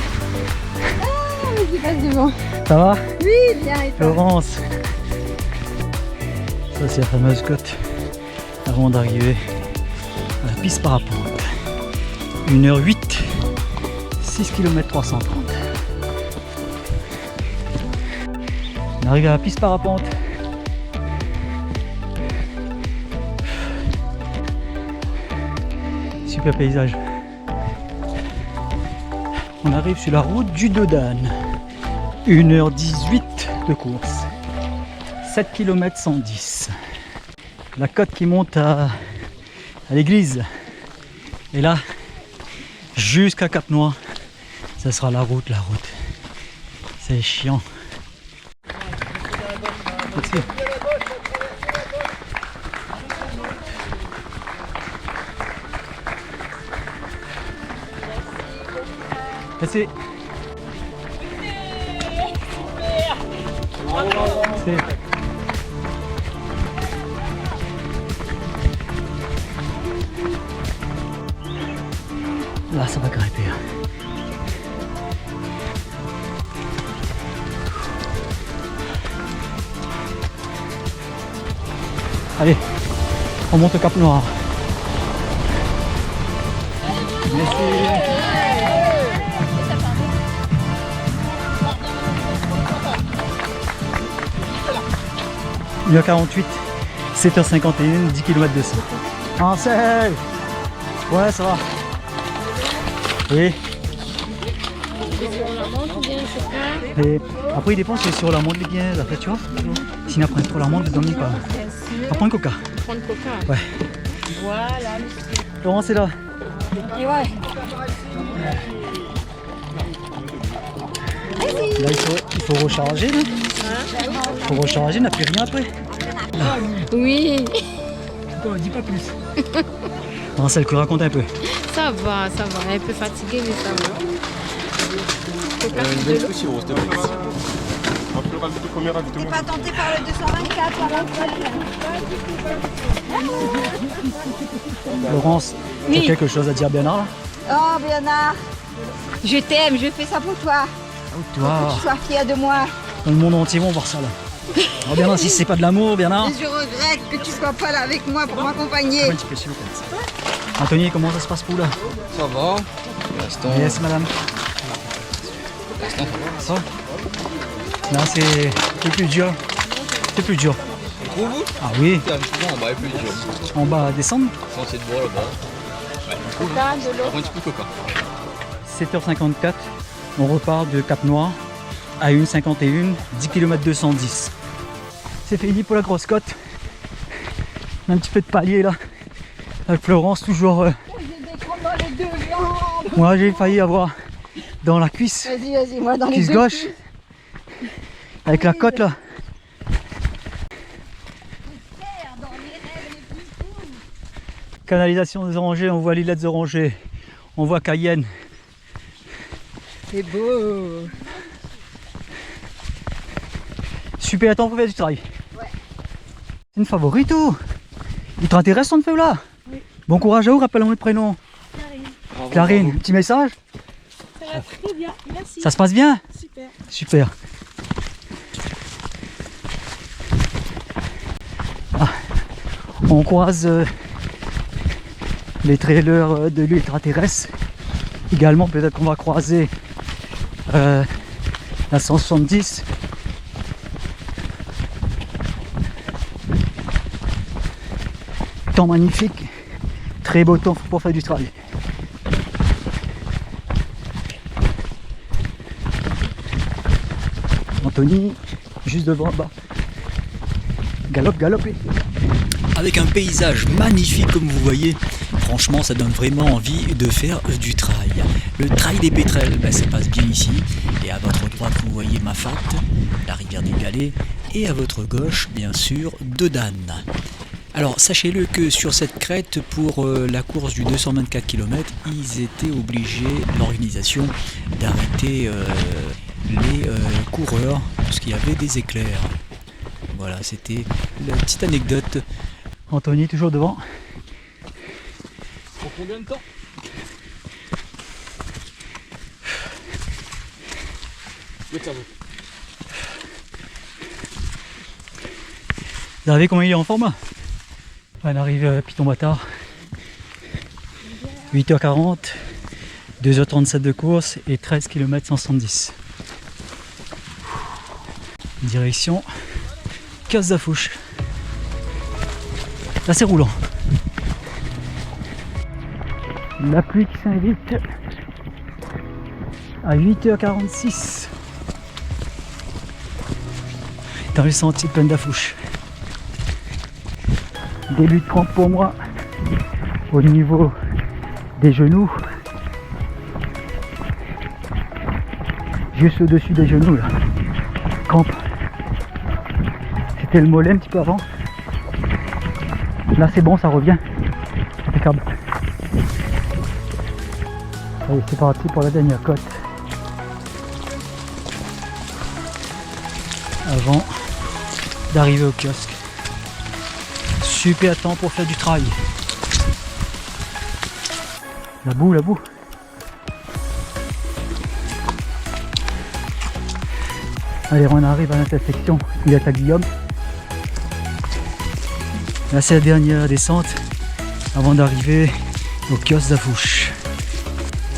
mais j'y passe devant. Ça va? Oui, bien et toi? Florence. Ça c'est la fameuse côte avant d'arriver à la piste parapente. 1h08, 6 km 330. On arrive à la piste parapente. Super paysage. On arrive sur la route du Dodane. 1h18 de course. 7 km 110. La côte qui monte à l'église. Et là, jusqu'à Cap Noir, ça sera la route. C'est chiant. Merci. Merci. Merci. Là, ça va grimper. Allez, on monte au Cap Noir. Merci. 1h48, 7h51, 10 km de saut. Ansel! Ouais, ça va. Oui. Et après, il dépend si c'est sur la montre les bien, après, tu vois. Sinon, après, trop la montre, de Dominique, pas. On prend un coca. Prendre coca. Ouais. Voilà. Laurent, c'est là. Et ouais. Là, il faut recharger, là. Il faut recharger, on n'a plus rien après. Là. Oui. Dis pas plus. Ansel, que raconte un peu. Ça va. Elle est un peu fatiguée, mais ça va. Une belle souci, on reste T'es pas tenté par le 224 Laurence, tu as quelque chose à dire à Bernard là? Oh Bernard, je t'aime, je fais ça pour toi. Toi. Que tu sois fier de moi. Dans le monde entier vont voir ça là. Oh Bernard, si c'est pas de l'amour, Bernard. Et je regrette que tu sois pas là avec moi pour m'accompagner. Un petit peu, s'il vous plaît. Anthony, comment ça se passe pour là? Ça va. Yes, madame. Ça va. Là, c'est plus dur. C'est plus dur. Pour vous? Ah oui. En bas, est plus dur. En bas, à descendre? Censé de boire là-bas. Ouais, un petit peu coca. 7h54, on repart de Cap Noir à 1h51, 10 km 210. C'est fini pour la grosse côte. On a un petit peu de palier là. Avec Florence, toujours. J'ai des crampes dans les deux jambes. Moi, j'ai failli avoir dans la cuisse. Vas-y, moi dans les Cuisse deux. gauche. Avec la côte là. Canalisation des Orangers, on voit l'île des Orangers, on voit Cayenne. C'est beau. Super temps pour faire du travail. Ouais. C'est une favorite ou? Ultra-terrestre on fait là? Oui. Bon courage à vous, rappelle-moi le prénom. Clarine, un petit message? Ça va très bien, merci. Ça se passe bien? Super. Super. Ah, on croise les trailers de l'ultra-terrestre. Également, peut-être qu'on va croiser la 170. Temps magnifique, très beau temps pour faire du travail. Anthony, juste devant là-bas. Galope, galope. Avec un paysage magnifique comme vous voyez, franchement ça donne vraiment envie de faire du trail. Le trail des Pétrels, ça passe bien ici. Et à votre droite vous voyez Mafate, la rivière des Galets. Et à votre gauche bien sûr Dodane. Alors sachez-le que sur cette crête, pour la course du 224 km, ils étaient obligés, l'organisation, d'arrêter les coureurs parce qu'il y avait des éclairs. Voilà, c'était la petite anecdote. Anthony toujours devant. Pour combien de temps? Vous savez comment il est en forme? On arrive à Piton-Bâtard. 8h40, 2h37 de course et 13 km 170. Direction Casse-d'Afouche. Là c'est roulant. La pluie qui s'invite à 8h46 dans le sentier plein d'Afouche. Début de crampe pour moi au niveau des genoux, juste au-dessus des genoux là. Crampe. C'était le mollet un petit peu avant. Là c'est bon, ça revient. Impeccable. Allez, c'est parti pour la dernière côte. Avant d'arriver au kiosque. Super temps pour faire du trail. La boue, la boue. Allez, on arrive à l'intersection. Il est à Guillaume. Là c'est la dernière descente avant d'arriver au kiosque d'Afouche.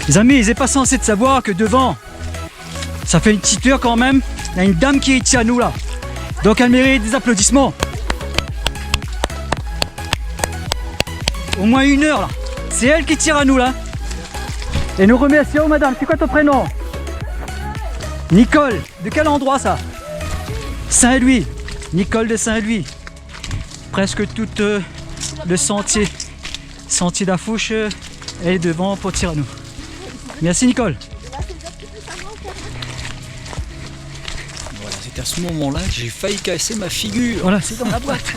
Les amis, ils n'est pas censé de savoir que devant, ça fait une petite heure quand même, il y a une dame qui est ici à nous là. Donc elle mérite des applaudissements. Au moins 1 heure là. C'est elle qui tire à nous là. Et nous remercions madame. C'est quoi ton prénom? Nicole. De quel endroit ça? Saint-Louis. Nicole de Saint-Louis. Presque tout le sentier. Sentier d'Afouche est devant pour tirer à nous. Merci Nicole. Voilà, c'est à ce moment-là que j'ai failli casser ma figure. Voilà, c'est dans la boîte.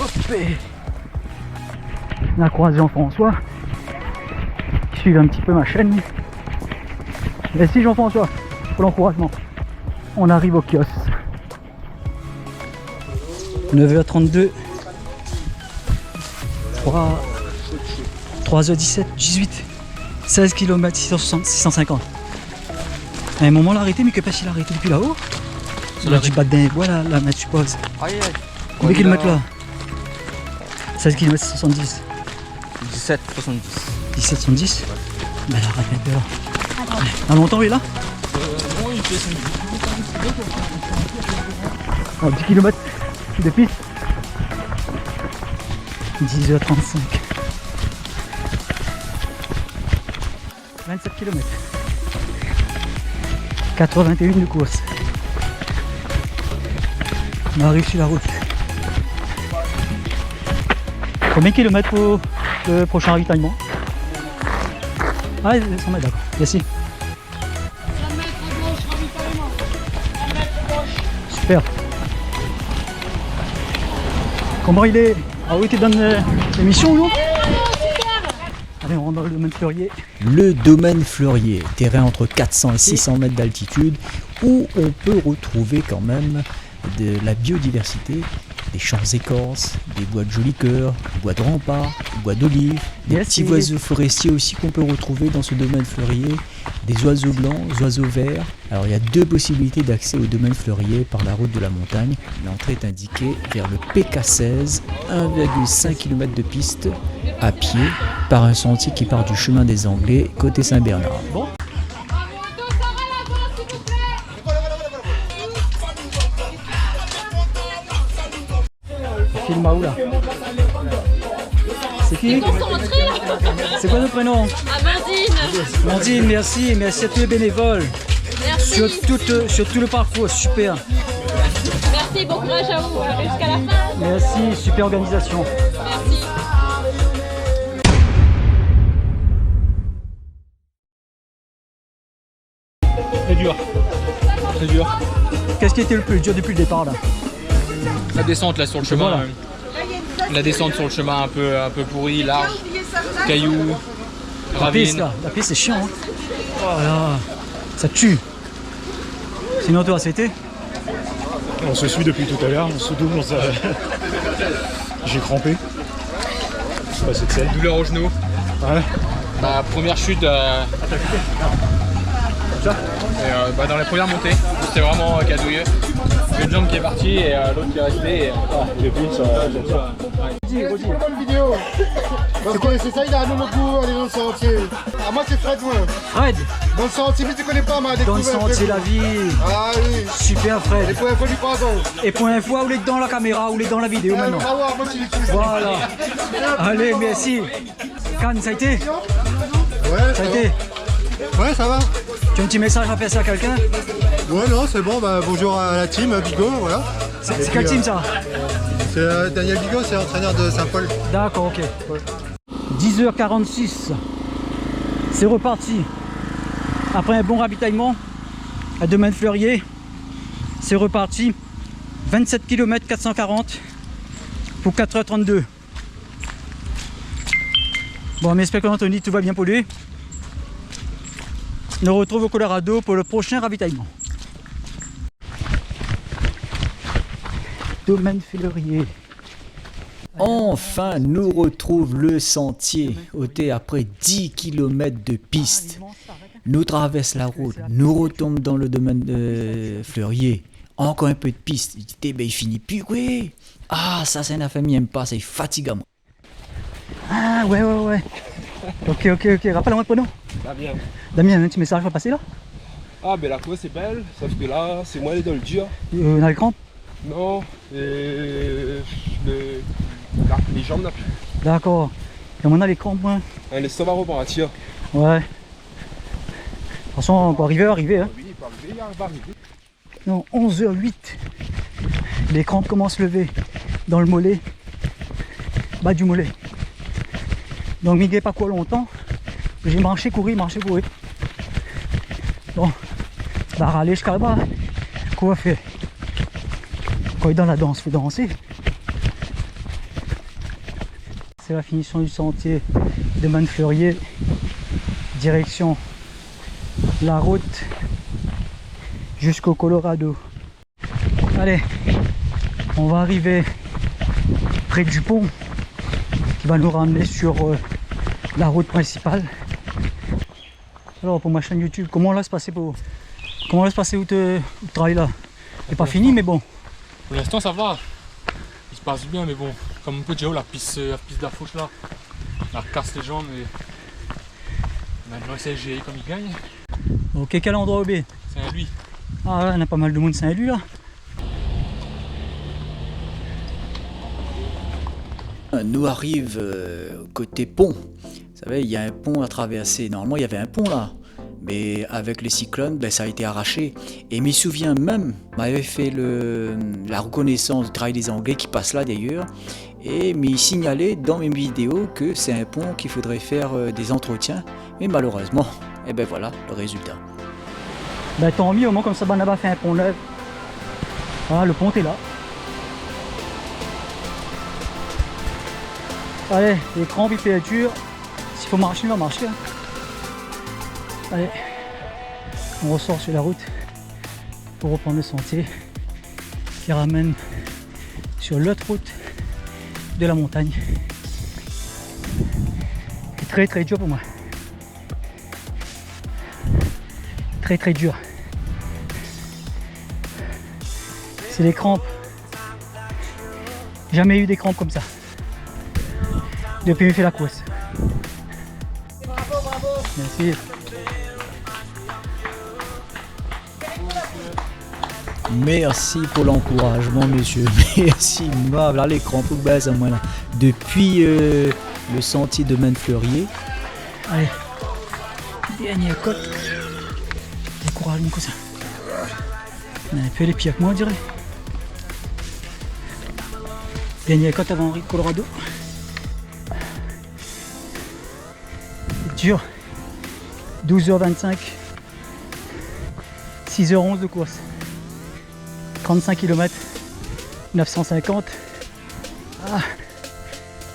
Hop. On a croisé Jean-François. Qui suit un petit peu ma chaîne. Merci Jean-François pour l'encouragement. On arrive au kiosque. 9h32. 3h17, 18. 16 km 650. À un moment, on l'a arrêté, mais que pas s'il a arrêté depuis là-haut. On a du bas d'un bois là, je suppose. Combien de kilomètres là? 16 km 70. 17, 70. 17, 70. Bah là, arrête un peu là. Ah, longtemps il est là? Oui, il fait 10 km de piste. 10h35. 27 km. 81 de course. On arrive sur la route. Combien de kilomètres pour le prochain ravitaillement? Ah, 100 mètres, d'accord. Merci. Super. Comment il est? Ah oui, tu donnes l'émission, non? Allez, on rentre dans le domaine Fleurier. Le domaine Fleurier, terrain entre 400 et 600 mètres d'altitude, où on peut retrouver quand même de la biodiversité, des champs écorces, des bois de joli cœur, des bois de rempart, des bois d'olive, des petits oiseaux forestiers aussi qu'on peut retrouver dans ce domaine Fleurier, des oiseaux blancs, des oiseaux verts. Alors il y a 2 possibilités d'accès au domaine Fleurier par la route de la montagne. L'entrée est indiquée vers le PK16, 1,5 km de piste à pied par un sentier qui part du chemin des Anglais côté Saint-Bernard. Bon. Filma où là? C'est qui? C'est quoi ton prénom? Amandine. Amandine, merci. Merci à tous les bénévoles. Merci. Sur tout le parcours, super. Merci, bon courage à vous. Jusqu'à la fin. Merci, super organisation. Merci. C'est dur. C'est dur. Qu'est-ce qui était le plus dur depuis le départ là? La descente là sur le chemin. Voilà. La descente sur le chemin un peu pourri, large, cailloux, La piste ravine. là, la piste c'est chiant. Hein. Oh là, ça tue. Sinon toi, c'était? On se suit depuis tout à l'heure, on se double, j'ai crampé. Ouais, c'est de celle. Douleur au genou. Ouais. Bah, première chute. Dans la première montée, c'était vraiment cadouilleux. Une jambe qui est partie et l'autre qui est restée. Et depuis, ça. C'est quoi une vidéo? Parce que c'est ça, il a un nouveau goût, aller dans le sentier. Ah, moi c'est Fred, moi. Fred? Dans le sentier, mais tu connais pas ma Dans le découverte. sentier, la vie. Ah oui. Super Fred. Et pour info du pardon. Et pour info, vous l'êtes dans la caméra, vous l'êtes dans la vidéo maintenant. Moi tu l'utilises. Voilà. Allez, merci. Cannes, ça a été? Ouais, ça a été? Ouais, ça va. Tu as un petit message à passer à quelqu'un? Ouais, non, c'est bon, bah bonjour à la team, Bigot, voilà. C'est quelle team ça? C'est Daniel Bigot, c'est entraîneur de Saint-Paul. D'accord, ok. 10h46. C'est reparti. Après un bon ravitaillement à Domaine Fleurier, c'est reparti. 27 km 440 pour 4h32. Bon, on espère qu'Anthony, tout va bien pour lui. On nous retrouve au Colorado pour le prochain ravitaillement. Domaine Fleurier. Enfin, nous retrouve le sentier ôté après 10 km de piste. Nous traverse la route, nous retombons dans le domaine de Fleurier. Encore un peu de piste. Il finit plus, oui. Ah, ça, c'est une famille, n'aime pas, c'est fatigant. Ah, ouais. Ok. Rappelle-moi le prénom. Damien. Damien, un petit message va passer là? Ah, ben la course est belle, sauf que là, c'est moi dans le dur. Dans les crampes? Non, les jambes n'ont plus. D'accord. Et on a les crampes, moi. L'estomac repartir. Ouais. De toute façon, on peut arriver. Hein. Oui, il peut arriver. Non, 11h08. Les crampes commencent à se lever dans le mollet. Bas du mollet. Donc, Miguel, pas quoi longtemps. J'ai marché, courir. Bon, bah, râler jusqu'à là-bas. Quoi faire? Quand il est dans la danse, il faut danser. C'est la finition du sentier de Mannefleurier. Direction la route jusqu'au Colorado. Allez, on va arriver près du pont qui va nous ramener sur la route principale. Alors pour ma chaîne YouTube, comment laisse passer où tu travailles là? C'est pas fini mais bon. Pour l'instant ça va. Il se passe bien mais bon, comme on peut dire la piste de la fauche là, elle casse les jambes et maintenant c'est GI comme il gagne. Ok, quel endroit OB? Saint-Louis. Ah ouais, on a pas mal de monde Saint-Louis là. Nous arrive côté pont. Vous savez, il y a un pont à traverser. Normalement, il y avait un pont là. Mais avec les cyclones, ça a été arraché. Et je me souviens même, m'avait fait la reconnaissance du travail des Anglais qui passe là d'ailleurs. Et m'y signalé dans mes vidéos que c'est un pont qu'il faudrait faire des entretiens. Mais malheureusement, voilà le résultat. Tant mieux, au moins comme ça, Banaba fait un pont neuf. Voilà, le pont est là. Allez, les crampes, il fait dur. S'il faut marcher, on va marcher. Hein. Allez, on ressort sur la route pour reprendre le sentier qui ramène sur l'autre route de la montagne. C'est très très dur pour moi. Très dur. C'est les crampes. Jamais eu des crampes comme ça. Depuis que j'ai fait la course. Bravo. Merci. Merci pour l'encouragement, messieurs. Merci. Là, les crampes au bas à moi là. Depuis le sentier de Mannefleurier. Allez. Dernière côte. Encouragement comme ça. On a un peu les pieds que moi, on dirait. Dernière côte avant Henri Colorado. C'est dur. 12h25. 6h11 de course. 35 km. 950. Ah,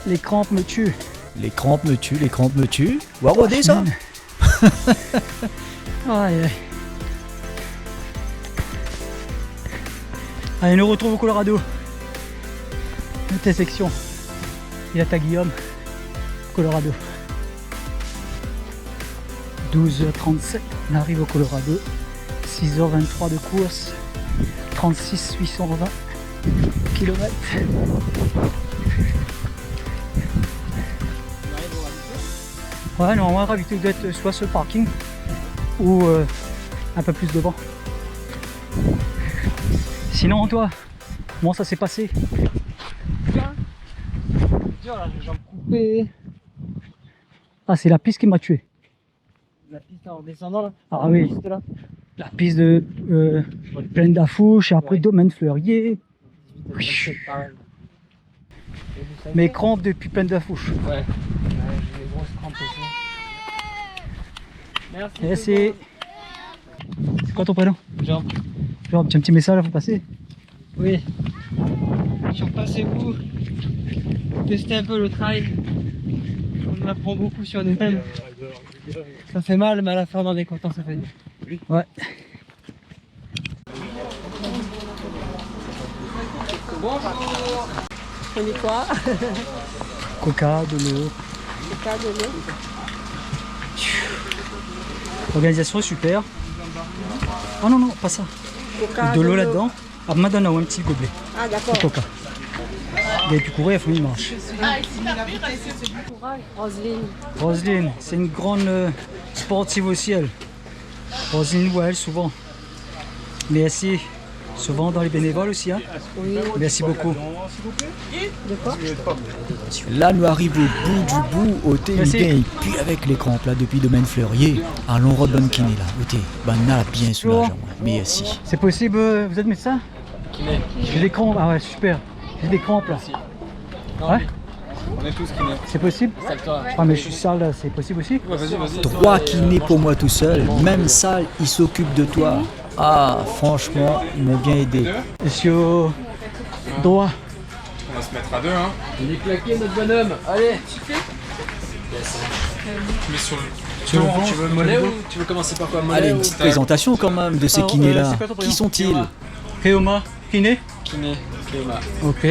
les crampes me tuent. Les crampes me tuent. Voir rodé ça. Aïe. Allez, nous retrouve au Colorado. Intersection. Il y a Guillaume. Colorado. 12h37. On arrive au Colorado. 6h23 de course. 36 820 km. Ouais, normalement, Ravito doit être soit sur le parking ou un peu plus devant. Sinon, toi, comment ça s'est passé? Dur là, j'ai les jambes coupées. Ah, c'est la piste qui m'a tué. La piste en descendant là. Ah oui. Là. La piste de Plaine d'Afouche et après Mannefleurier. Mes crampes depuis Plaine d'Afouche. Ouais. J'ai des grosses crampes aussi. Merci. C'est quoi ton prénom? Jean. Jean, tu as un petit message à vous passer? Oui. Surpassez-vous. Testez un peu le trail. On apprend beaucoup sur nous-mêmes. Ça fait mal, mais à la fin, on en est content, ça fait bien. Ouais. Bonjour. Prenez quoi? Coca, de l'eau. Coca, de l'eau. L'organisation est super. Oh non, pas ça. Coca, de l'eau là-dedans. Ah, maintenant, on a un petit gobelet. Ah, d'accord. Pourquoi pas. Il a pu courir, il faut une marche. Roselyne. Roselyne, c'est une grande sportive au ciel. Roselyne, ouais, souvent. Merci. Souvent dans les bénévoles aussi. Hein. Oui. Merci beaucoup. De quoi? Là, nous arrivons au bout du bout, au thé, et puis avec les crampes, là, depuis domaine Fleurier, à l'onrod bonne kiné, là, au thé. Ben, là, bien soulageant, merci. C'est possible, vous êtes médecin? Kiné. J'ai des crampes, ah ouais, super. J'ai des crampes là. Ouais? On est tous kinés. C'est possible? Ah, mais je suis sale là, c'est possible aussi? Ouais, vas-y. 3 kinés pour moi tout seul, même salle, ils s'occupent de toi. Ah, franchement, ils m'ont bien aidé. Monsieur droit. On va se mettre à deux, hein. Il est claqué, notre bonhomme. Allez. Mais sur le... Tu veux mollet ou tu veux commencer par quoi? Mollet? Allez, une petite présentation quand même de ces kinés-là. Qui sont-ils? Kéoma. Kiné? Kiné. Kéoma. Ok.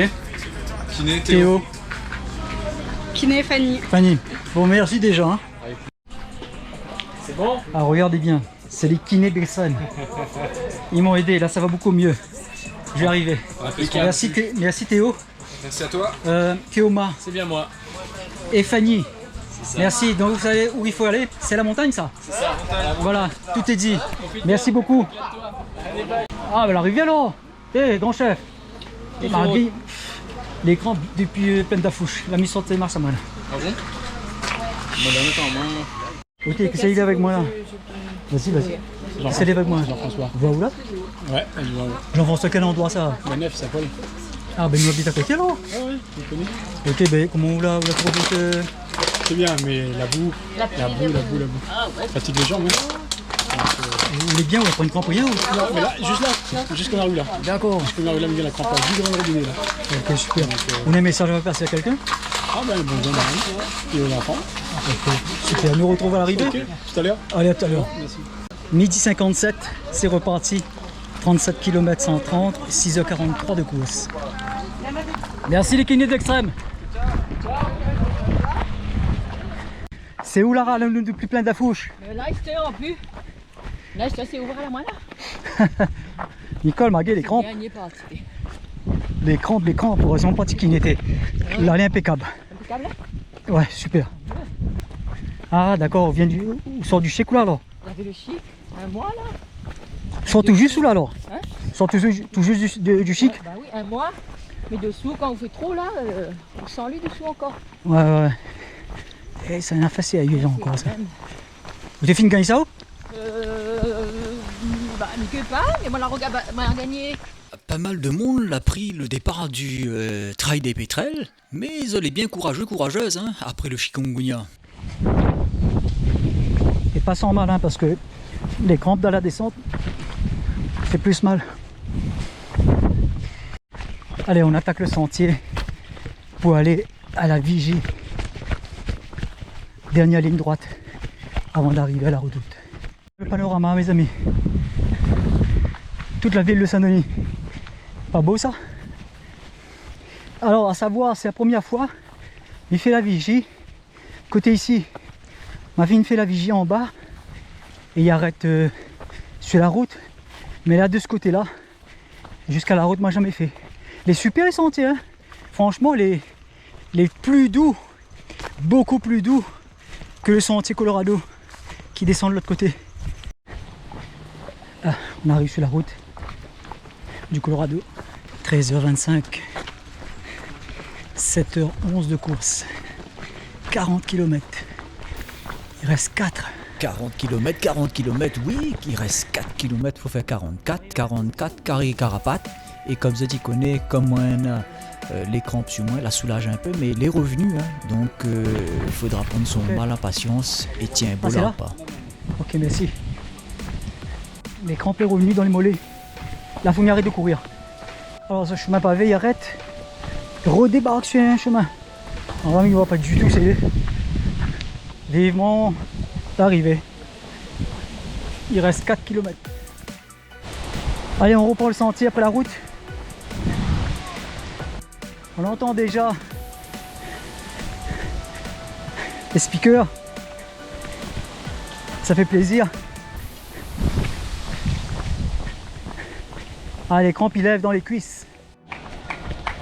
Kiné, Théo. Kiné, Fanny. Fanny. Bon, merci déjà. Hein. C'est bon? Ah, regardez bien. C'est les kinés d'Extrême. Ils m'ont aidé, là ça va beaucoup mieux. Je vais arriver. Merci, merci Théo. Merci à toi. Kéoma. C'est bien moi. Et Fanny. Ça. Merci. Donc vous savez où il faut aller? C'est la montagne ça? C'est ça, la montagne. Voilà, tout est dit. Merci beaucoup. Ah, bah la rivière alors. Eh, grand chef. Les crampes depuis pleine d'affouche. La mise sur tes marches à moi là. Ah bon? Moi, d'un temps, moi. Ok, qu'est-ce qu'il est avec moi là? Vas-y. C'est avec moi. Jean-François. Vous où là? Ouais, je vois. Jean-François, quel endroit ça? La nef, ça colle. Ah, ben nous habite à côté alors? Ah oui, je connais. Ok, ben comment vous la trouvez? C'est bien, mais la boue. Ça fatigue les jambes, hein. Vous voulez bien, on va prendre une crampe rien ou? Non, mais là, juste qu'on arrive là. D'accord. Juste qu'on arrive là, il y a la crampe juste devant le robinet là. Ok, super. On a un message à passer à quelqu'un? Ah ben, bon gendarme et l'enfant. Ok, super. Nous retrouvons à l'arrivée? Ok, tout à l'heure. Allez, à tout à l'heure. Merci. Midi 57, c'est reparti. 37 km 130, 6h43 de course. Merci les kinés d'Extrême. C'est où Lara, le plus plein d'affouches? Là, c'était en plus. Là, je suis assez ouvert à la moelle. Nicole, Maguet, les crampes. Les crampes, heureusement pas de kiné était. Là, elle est impeccable. Impeccable? Ouais, super. Ah, d'accord, on sort du chic là alors? Il y avait le chic, un mois là. Sort tout juste ou là alors? Hein? Sort tout juste du chic? Bah oui, un mois. Mais dessous, quand on fait trop là, on sent lui dessous encore. Ouais. Et ça n'a facile à y encore ça. Vous avez fini de gagner ça où? Bah, que pas, mais moi, la gagné. Pas mal de monde l'a pris le départ du trail des pétrels, mais ils est bien courageuse, hein, après le chikungunya. Et pas sans mal, hein, parce que les crampes dans la descente, c'est plus mal. Allez, on attaque le sentier pour aller à la vigie. Dernière ligne droite avant d'arriver à la redoute. Le panorama, mes amis. Toute la ville de Saint-Denis. Pas beau ça? Alors, à savoir, c'est la première fois, il fait la vigie. Côté ici, ma fille fait la vigie en bas et il arrête sur la route. Mais là, de ce côté-là, jusqu'à la route, moi, jamais fait. Les super les sentiers, hein. Franchement, les plus doux, beaucoup plus doux que le sentier Colorado qui descend de l'autre côté. Ah, on arrive sur la route du Colorado. 13h25, 7h11 de course, 40 km. Il reste 4. 40 km, oui, il reste 4 km, il faut faire 44, carré carapate. Et comme je dis, connais, comme moi, les crampes sur moi, la soulage un peu, mais les revenus, hein, donc il faudra prendre son mal à patience et tiens, beau là pas. Ok, merci. Les crampes, les revenus dans les mollets. Là, il faut m'arrêter de courir. Alors, ce chemin pavé, il arrête. Redébarque sur un chemin. Alors là, il ne voit pas du tout, c'est vivement l'arrivée. Il reste 4 km. Allez, on reprend le sentier après la route. On entend déjà les speakers. Ça fait plaisir. Ah, les crampes, ils lèvent dans les cuisses.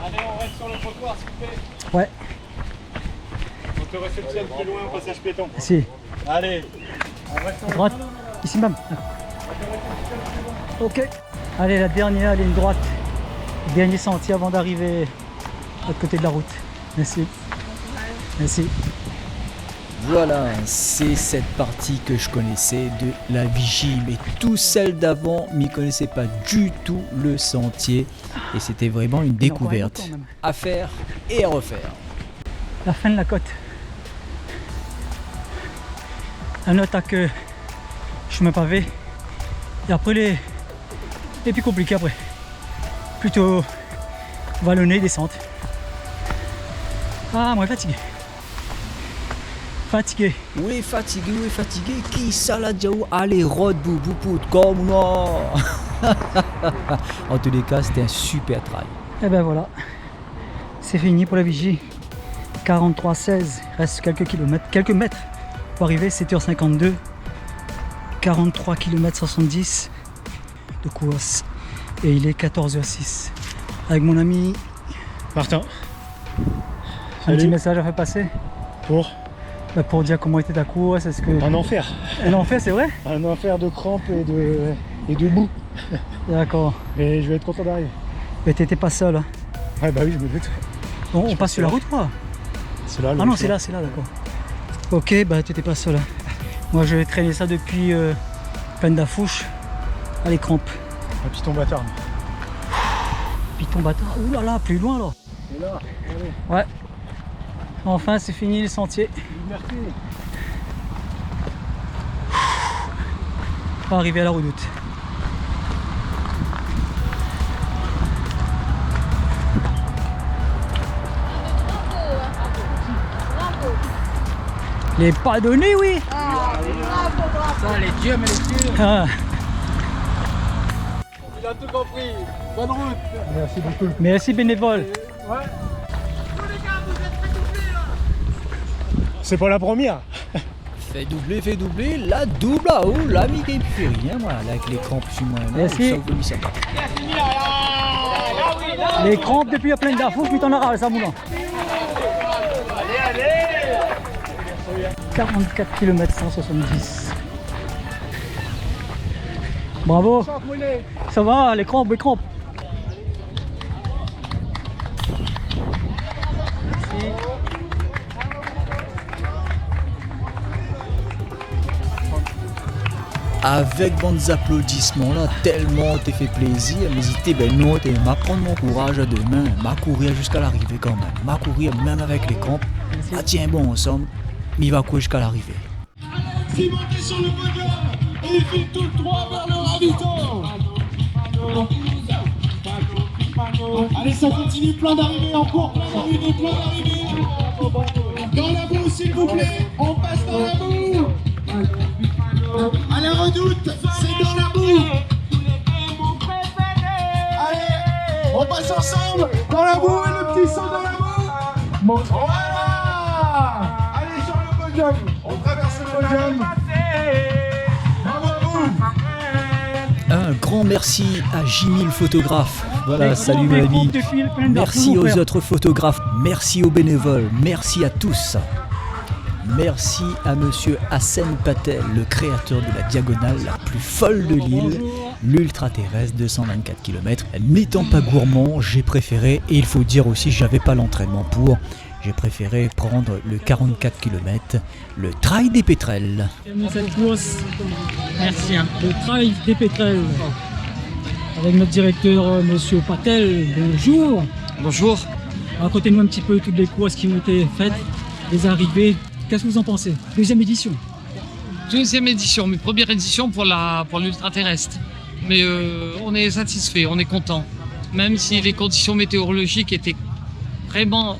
Allez, on reste sur le trottoir, s'il vous plaît. Ouais. On te réceptionne plus loin au passage piéton. Si. Allez, on reste À droite. Ici même. Ok. Allez, la dernière ligne droite. Dernier sentier avant d'arriver de l'autre côté de la route. Merci. Merci. Voilà, c'est cette partie que je connaissais de la Vigie, mais tous celles d'avant m'y connaissaient pas du tout le sentier et c'était vraiment une découverte à faire et à refaire. La fin de la côte. La note à que chemin pavé et après les plus compliqués après. Plutôt vallonné, descente. Ah, moi fatigué. Fatigué. Oui, fatigué, qui ça l'a déjà où allez, rod boubou pout, comme moi. En tous les cas, c'était un super trail. Et ben voilà, c'est fini pour la Vigie. 43,16, il reste quelques mètres pour arriver, 7h52. 43 km 70 de course. Et il est 14h06. Avec mon ami Martin. Un petit message à faire passer. Pour dire comment était ta course, est-ce que... Un enfer. Un enfer, c'est vrai? Un enfer de crampes et de boue. D'accord. Et je vais être content d'arriver. Mais t'étais pas seul. Hein. Ouais, bah oui, je me doute. Bon, on passe sur la route, quoi. C'est là. Ah non, c'est là, d'accord. Ok, bah t'étais pas seul. Hein. Moi, je vais traîner ça depuis Peine d'Afouche à les crampes. Un piton bâtard. Piton bâtard. Ouh là là, plus loin alors. Et là, allez. Ouais. Enfin, c'est fini le sentier. Merci. On va arriver à la redoute. Les pas donnés, oui. Ça, les dieux, mais les dieux. Ah. Il a tout compris. Bonne route. Merci beaucoup. Merci bénévole. Ouais. C'est pas la première. Fais doubler, la double à haut, l'ami qui fait rien, voilà, avec les crampes sur moi. Merci. Les crampes depuis la Plaine d'Afouche, puis t'en auras, ça moulant. Allez. 44 km 170. Bravo. Ça va, les crampes. Avec bons applaudissements là, tellement t'es fait plaisir, n'hésitez ben non, t'es m'a prendre mon courage à demain, m'a courir jusqu'à l'arrivée quand même, m'a courir même avec les crampes. Ah tiens bon ensemble, il va courir jusqu'à l'arrivée. Si montez sur le podium et il file tout droit vers le ravito. Allez, ça continue, plein d'arrivées en cours, plein d'arrivées. Dans la boue, s'il vous plaît, on passe dans la boue. À la redoute, c'est dans la boue. Allez, on passe ensemble dans la boue et le petit saut dans la boue. Voilà. Allez sur le podium, on traverse le podium. Bravo à vous. Un grand merci à Jimmy le photographe. Voilà, salut mon ami. Merci aux autres photographes, merci aux bénévoles, merci à tous. Merci à monsieur Hassen Patel, le créateur de la diagonale la plus folle de l'île, l'ultra-terrestre 224 km. N'étant pas gourmand, j'ai préféré, et il faut dire aussi j'avais pas l'entraînement pour, j'ai préféré prendre le 44 km, le trail des pétrels. Cette course, merci. Le trail des pétrels. Avec notre directeur, monsieur Patel, bonjour. Bonjour. Racontez-nous un petit peu toutes les courses qui ont été faites, les arrivées. Qu'est-ce que vous en pensez? Deuxième édition. Deuxième édition, mais première édition pour l'ultra-terrestre. Mais on est satisfait, on est content. Même si les conditions météorologiques étaient vraiment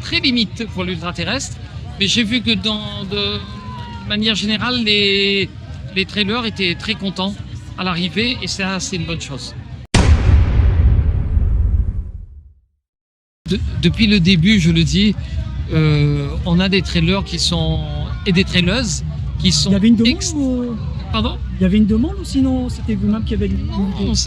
très limites pour l'ultra-terrestre. Mais j'ai vu que de manière générale, les trailers étaient très contents à l'arrivée et ça, c'est une bonne chose. Depuis le début, je le dis, on a des trailers qui sont et des traileuses qui sont Pardon? Il y avait une demande ou sinon c'était vous-même qui avez une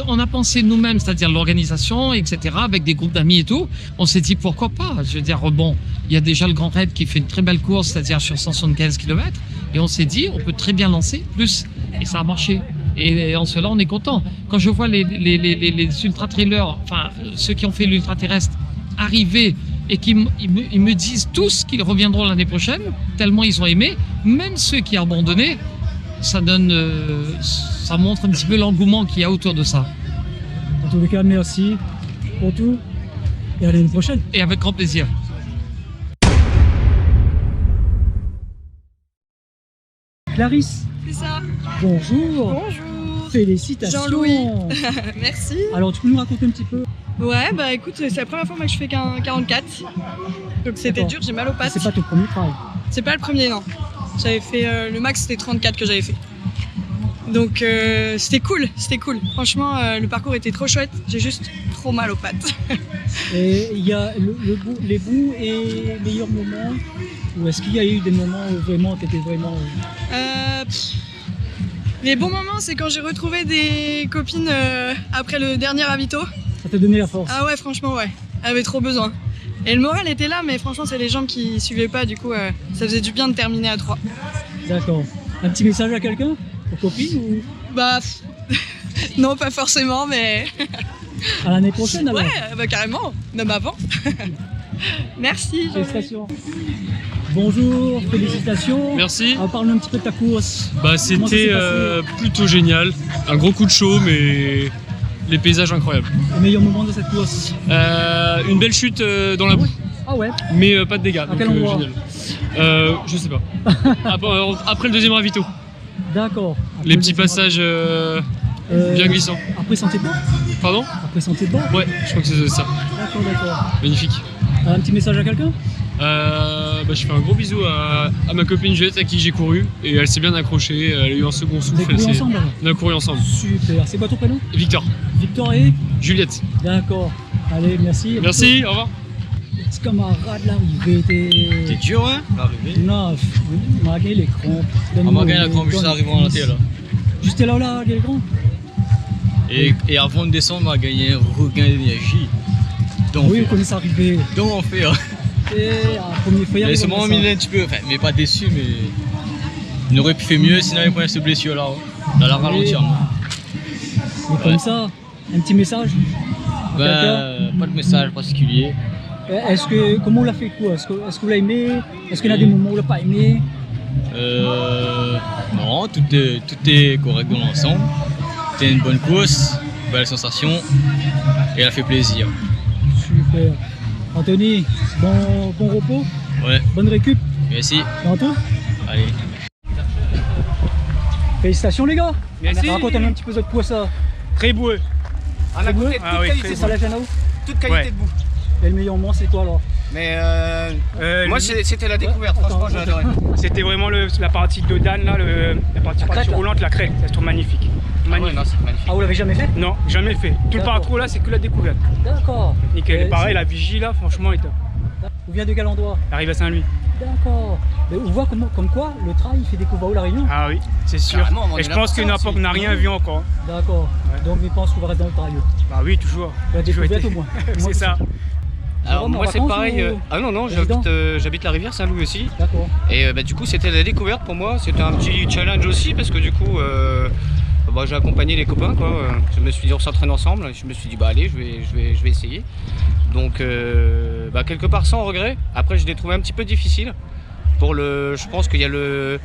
on a pensé nous-mêmes, c'est-à-dire l'organisation, etc., avec des groupes d'amis et tout. On s'est dit pourquoi pas. Je veux dire, bon, il y a déjà le Grand Raid qui fait une très belle course, c'est-à-dire sur 175 km. Et on s'est dit, on peut très bien lancer plus. Et ça a marché. Et en cela, on est content. Quand je vois les ultra-trailers, enfin, ceux qui ont fait l'ultra-terrestre arriver et qu'ils me disent tous qu'ils reviendront l'année prochaine, tellement ils ont aimé, même ceux qui ont abandonné, ça donne, ça montre un petit peu l'engouement qu'il y a autour de ça. En tous les cas, merci pour tout et à l'année prochaine. Et avec grand plaisir. Clarisse. C'est ça. Bonjour. Bonjour. Félicitations. Jean-Louis. Merci. Alors tu peux nous raconter un petit peu? Ouais, bah écoute, c'est la première fois que je fais qu'un 44. Donc c'était dur, j'ai mal aux pattes. C'est pas ton premier travail? C'est pas le premier, non. J'avais fait, le max c'était 34 que j'avais fait. Donc c'était cool. Franchement, le parcours était trop chouette, j'ai juste trop mal aux pattes. Et il y a les bons et meilleurs moments? Ou est-ce qu'il y a eu des moments où vraiment t'étais vraiment... Les bons moments, c'est quand j'ai retrouvé des copines après le dernier ravito. Ça t'a donné la force? Ah ouais, franchement, ouais. Elle avait trop besoin. Et le moral était là, mais franchement, c'est les jambes qui suivaient pas, du coup, ça faisait du bien de terminer à 3. D'accord. Un petit message à quelqu'un? Aux copines ou... Bah... non, pas forcément, mais... À l'année prochaine, alors? Ouais, bah carrément, même avant. Merci. Félicitations. Bonjour, félicitations. Merci. Alors, parle-nous un petit peu de ta course. Bah, c'était plutôt génial. Un gros coup de chaud, mais les paysages incroyables. Le meilleur moment de cette course? Une belle chute dans la boue. Ah ouais? Mais pas de dégâts. À quel endroit? Génial. Je sais pas. Après le deuxième ravito. D'accord. Les petits passages bien glissants. Après Sentier de Bord? Pardon? Après Sentier de Bord? Ouais, je crois que c'est ça. D'accord. Magnifique. Un petit message à quelqu'un? Je fais un gros bisou à ma copine Juliette à qui j'ai couru et elle s'est bien accrochée, elle a eu un second souffle. Vous avez couru ensemble alors? On a couru ensemble. Super. C'est quoi ton prénom? Victor. Victor et? Juliette. D'accord. Allez, merci. Merci, au revoir. Petit camarade, l'arrivée était... C'était dur, hein, l'arrivée? Non, on a gagné les crampes. On m'a gagné la crampe juste en arrivant à l'entrée là. Juste là, on a gagné les crampes. Et avant de descendre, on a gagné un regain d'énergie. Oui, on connaît ça arriver. Donc on fait. Et à premier feuille, il a sûrement mis un petit peu, enfin, mais pas déçu, mais il aurait pu faire mieux sinon il prenait cette blessure là. Dans la ralentir. Mais comme ça, un petit message? Pas de message particulier. Comment on l'a fait quoi? Est-ce que vous l'avez aimé? Est-ce qu'il y a des moments où on l'a pas aimé? Non, tout est correct dans l'ensemble. C'était une bonne course, belle sensation et elle a fait plaisir. Super. Anthony, bon repos? Ouais. Bonne récup? Merci. Tantôt? Allez. Félicitations les gars. Merci. Racontez-nous un petit peu votre course ça. Très boueux. Très boueux? C'est ça la chaîne à vous? Toute qualité de boue. Et le meilleur moment c'est quoi alors? Mais moi c'était la découverte, franchement j'ai adoré. C'était vraiment la partie de Dan là, la partie roulante, la crête, c'est trop magnifique. Magnifique. Ah, ouais, non, magnifique. Ah vous l'avez jamais fait? Non, jamais fait. Tout le parcours là c'est que la découverte. D'accord. Nickel. Pareil, la vigie là franchement est top. Vous venez de quel endroit? Arrive à Saint-Louis. D'accord. Mais on voit comme quoi le trail il fait découvrir où la Réunion? Ah oui, c'est sûr. Et je pense qu'on n'a rien vu encore. D'accord. Ouais. Donc je pense qu'on va rester dans le trail. Bah oui, toujours. La découverte au moins. C'est ça. Alors moi c'est pareil, ah non, j'habite la rivière Saint-Louis aussi. D'accord. Et du coup c'était la découverte pour moi, c'était un petit challenge aussi parce que du coup j'ai accompagné les copains quoi. Je me suis dit on s'entraîne ensemble, je me suis dit bah allez je vais essayer. Donc quelque part sans regret. Après je l'ai trouvé un petit peu difficile. Je pense qu'il y a le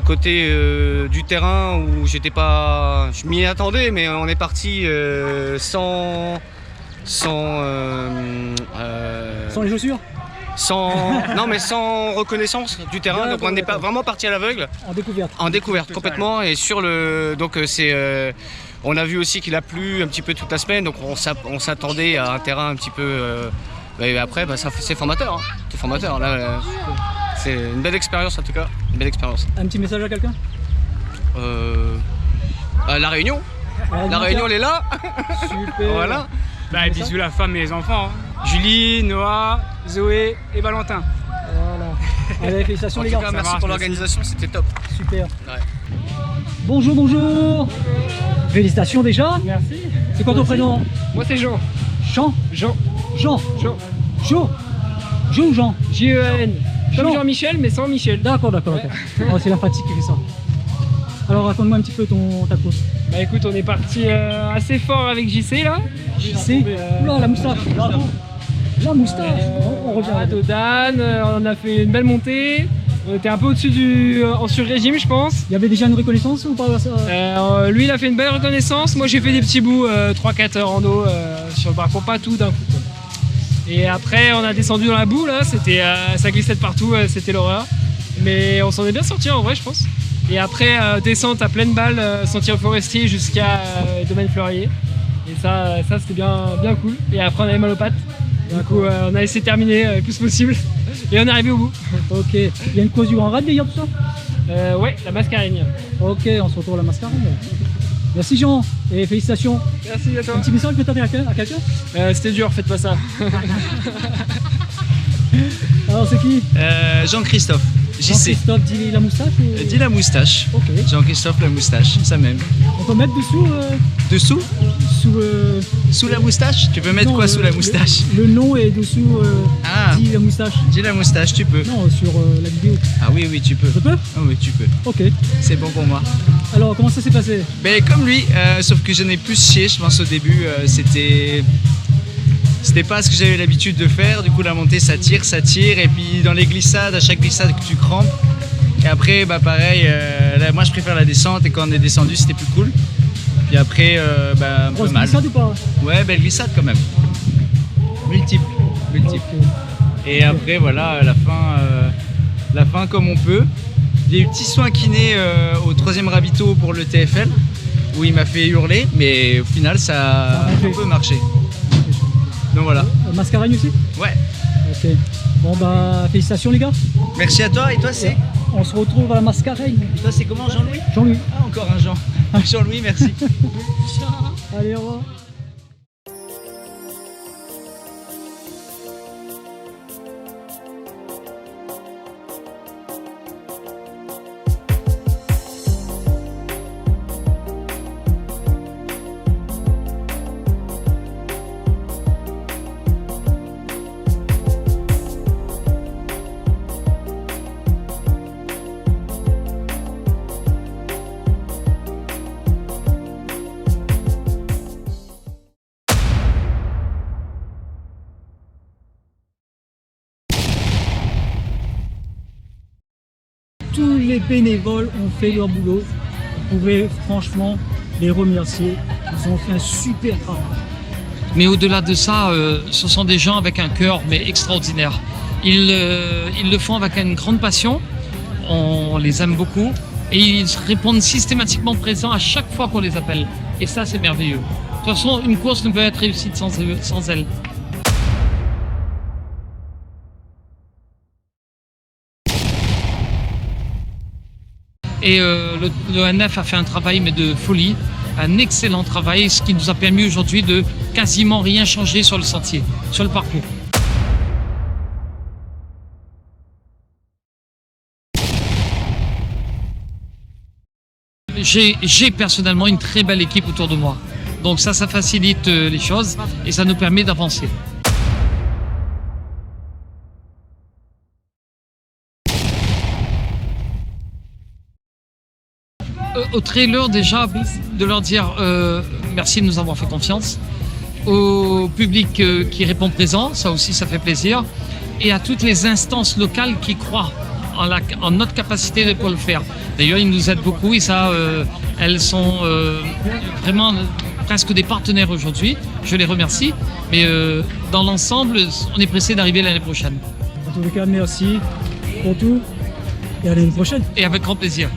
côté du terrain où je m'y attendais mais on est parti sans les chaussures? Non, sans reconnaissance du terrain, donc on n'est pas vraiment parti à l'aveugle. En découverte, complètement. Et sur donc on a vu aussi qu'il a plu un petit peu toute la semaine, donc on s'attendait à un terrain un petit peu. Après, c'est formateur. Hein. C'est formateur. Là, c'est une belle expérience en tout cas, une belle expérience. Un petit message à quelqu'un? La Réunion. La Réunion, elle est là. Super. Voilà. Bisous la femme et les enfants. Hein. Julie, Noah, Zoé et Valentin. Voilà. Allez, félicitations les gars. En tout cas, merci pour l'organisation, c'était top. Super. Ouais. Bonjour, bonjour. Félicitations déjà. Merci. C'est quoi ton prénom? Moi c'est Jean. Jean. Jean. Jean. Jean. Jo. Jo ou Jean? J-E-N. Comme Jean. Jean-Michel mais sans Michel. D'accord. Oh, c'est la fatigue qui fait ça. Alors raconte-moi un petit peu ta course. Bah écoute, on est parti assez fort avec JC là. JC. Oula, la moustache. La moustache. On revient à Dodane, on a fait une belle montée. On était un peu au-dessus en sur-régime, je pense. Il y avait déjà une reconnaissance ou pas? Lui, il a fait une belle reconnaissance. Moi, j'ai fait des petits bouts, 3-4 heures en eau sur le parcours, pas tout d'un coup. Et après, on a descendu dans la boue, là. Ça glissait de partout, c'était l'horreur. Mais on s'en est bien sorti en vrai, je pense. Et après, descente à pleine balle, sentier forestier jusqu'à Domaine Fleurier. Et ça c'était bien cool. Et après, on avait mal aux pattes. Du coup, on a essayé de terminer le plus possible. Et on est arrivé au bout. Ok. Il y a une cause du Grand Raid d'ailleurs, tout ça? Ouais, la Mascareigne. Ok, on se retrouve à la Mascareigne. Merci Jean, et félicitations. Merci à toi. Un petit message peut-être à quelqu'un? C'était dur, faites pas ça. Alors c'est qui? Jean-Christophe. Jean-Christophe, dit la moustache ou... Dis la moustache. Ok. Jean-Christophe la moustache, ça même. On peut mettre dessous Dessous? Sous la moustache? Tu peux mettre quoi sous la moustache? Le nom est dessous dit la moustache. Dis la moustache, tu peux. Non, sur la vidéo. Ah oui, tu peux. Je peux? Ah oui, tu peux. Ok. C'est bon pour moi. Alors, comment ça s'est passé? Ben comme lui, sauf que j'en ai plus chié, je pense au début, c'était pas ce que j'avais l'habitude de faire. Du coup, la montée, ça tire, et puis dans les glissades, à chaque glissade que tu crampes. Et après, bah pareil, là, moi je préfère la descente, et quand on est descendu, c'était plus cool. Puis après, un peu mal. Glissade ou pas? Ouais, belle glissade quand même. Multiple. Okay. Et après, voilà, la fin comme on peut. J'ai eu petit soin kiné au 3e ravito pour le TFL, où il m'a fait hurler, mais au final, ça a un peu marché. Donc voilà. Mascareigne aussi? Ouais. Ok. Bon bah félicitations les gars. Merci à toi, et toi c'est? On se retrouve à la Mascareigne. Et toi c'est comment, Jean-Louis? Jean-Louis. Ah, encore un Jean. Jean-Louis, merci. Allez, au revoir. Tous les bénévoles ont fait leur boulot. Vous pouvez franchement les remercier. Ils ont fait un super travail. Mais au-delà de ça, ce sont des gens avec un cœur mais extraordinaire. Ils le font avec une grande passion. On les aime beaucoup. Et ils répondent systématiquement présents à chaque fois qu'on les appelle. Et ça, c'est merveilleux. De toute façon, une course ne peut être réussie sans elle. Et le NF a fait un travail mais de folie, un excellent travail, ce qui nous a permis aujourd'hui de quasiment rien changer sur le sentier, sur le parcours. J'ai personnellement une très belle équipe autour de moi, donc ça facilite les choses et ça nous permet d'avancer. Aux trailers déjà, de leur dire merci de nous avoir fait confiance, au public qui répond présent, ça aussi ça fait plaisir, et à toutes les instances locales qui croient en notre capacité de pouvoir le faire. D'ailleurs ils nous aident beaucoup et ça, elles sont vraiment presque des partenaires aujourd'hui, je les remercie, mais dans l'ensemble on est pressé d'arriver l'année prochaine. En tous les cas, merci pour tout et à l'année prochaine. Et avec grand plaisir.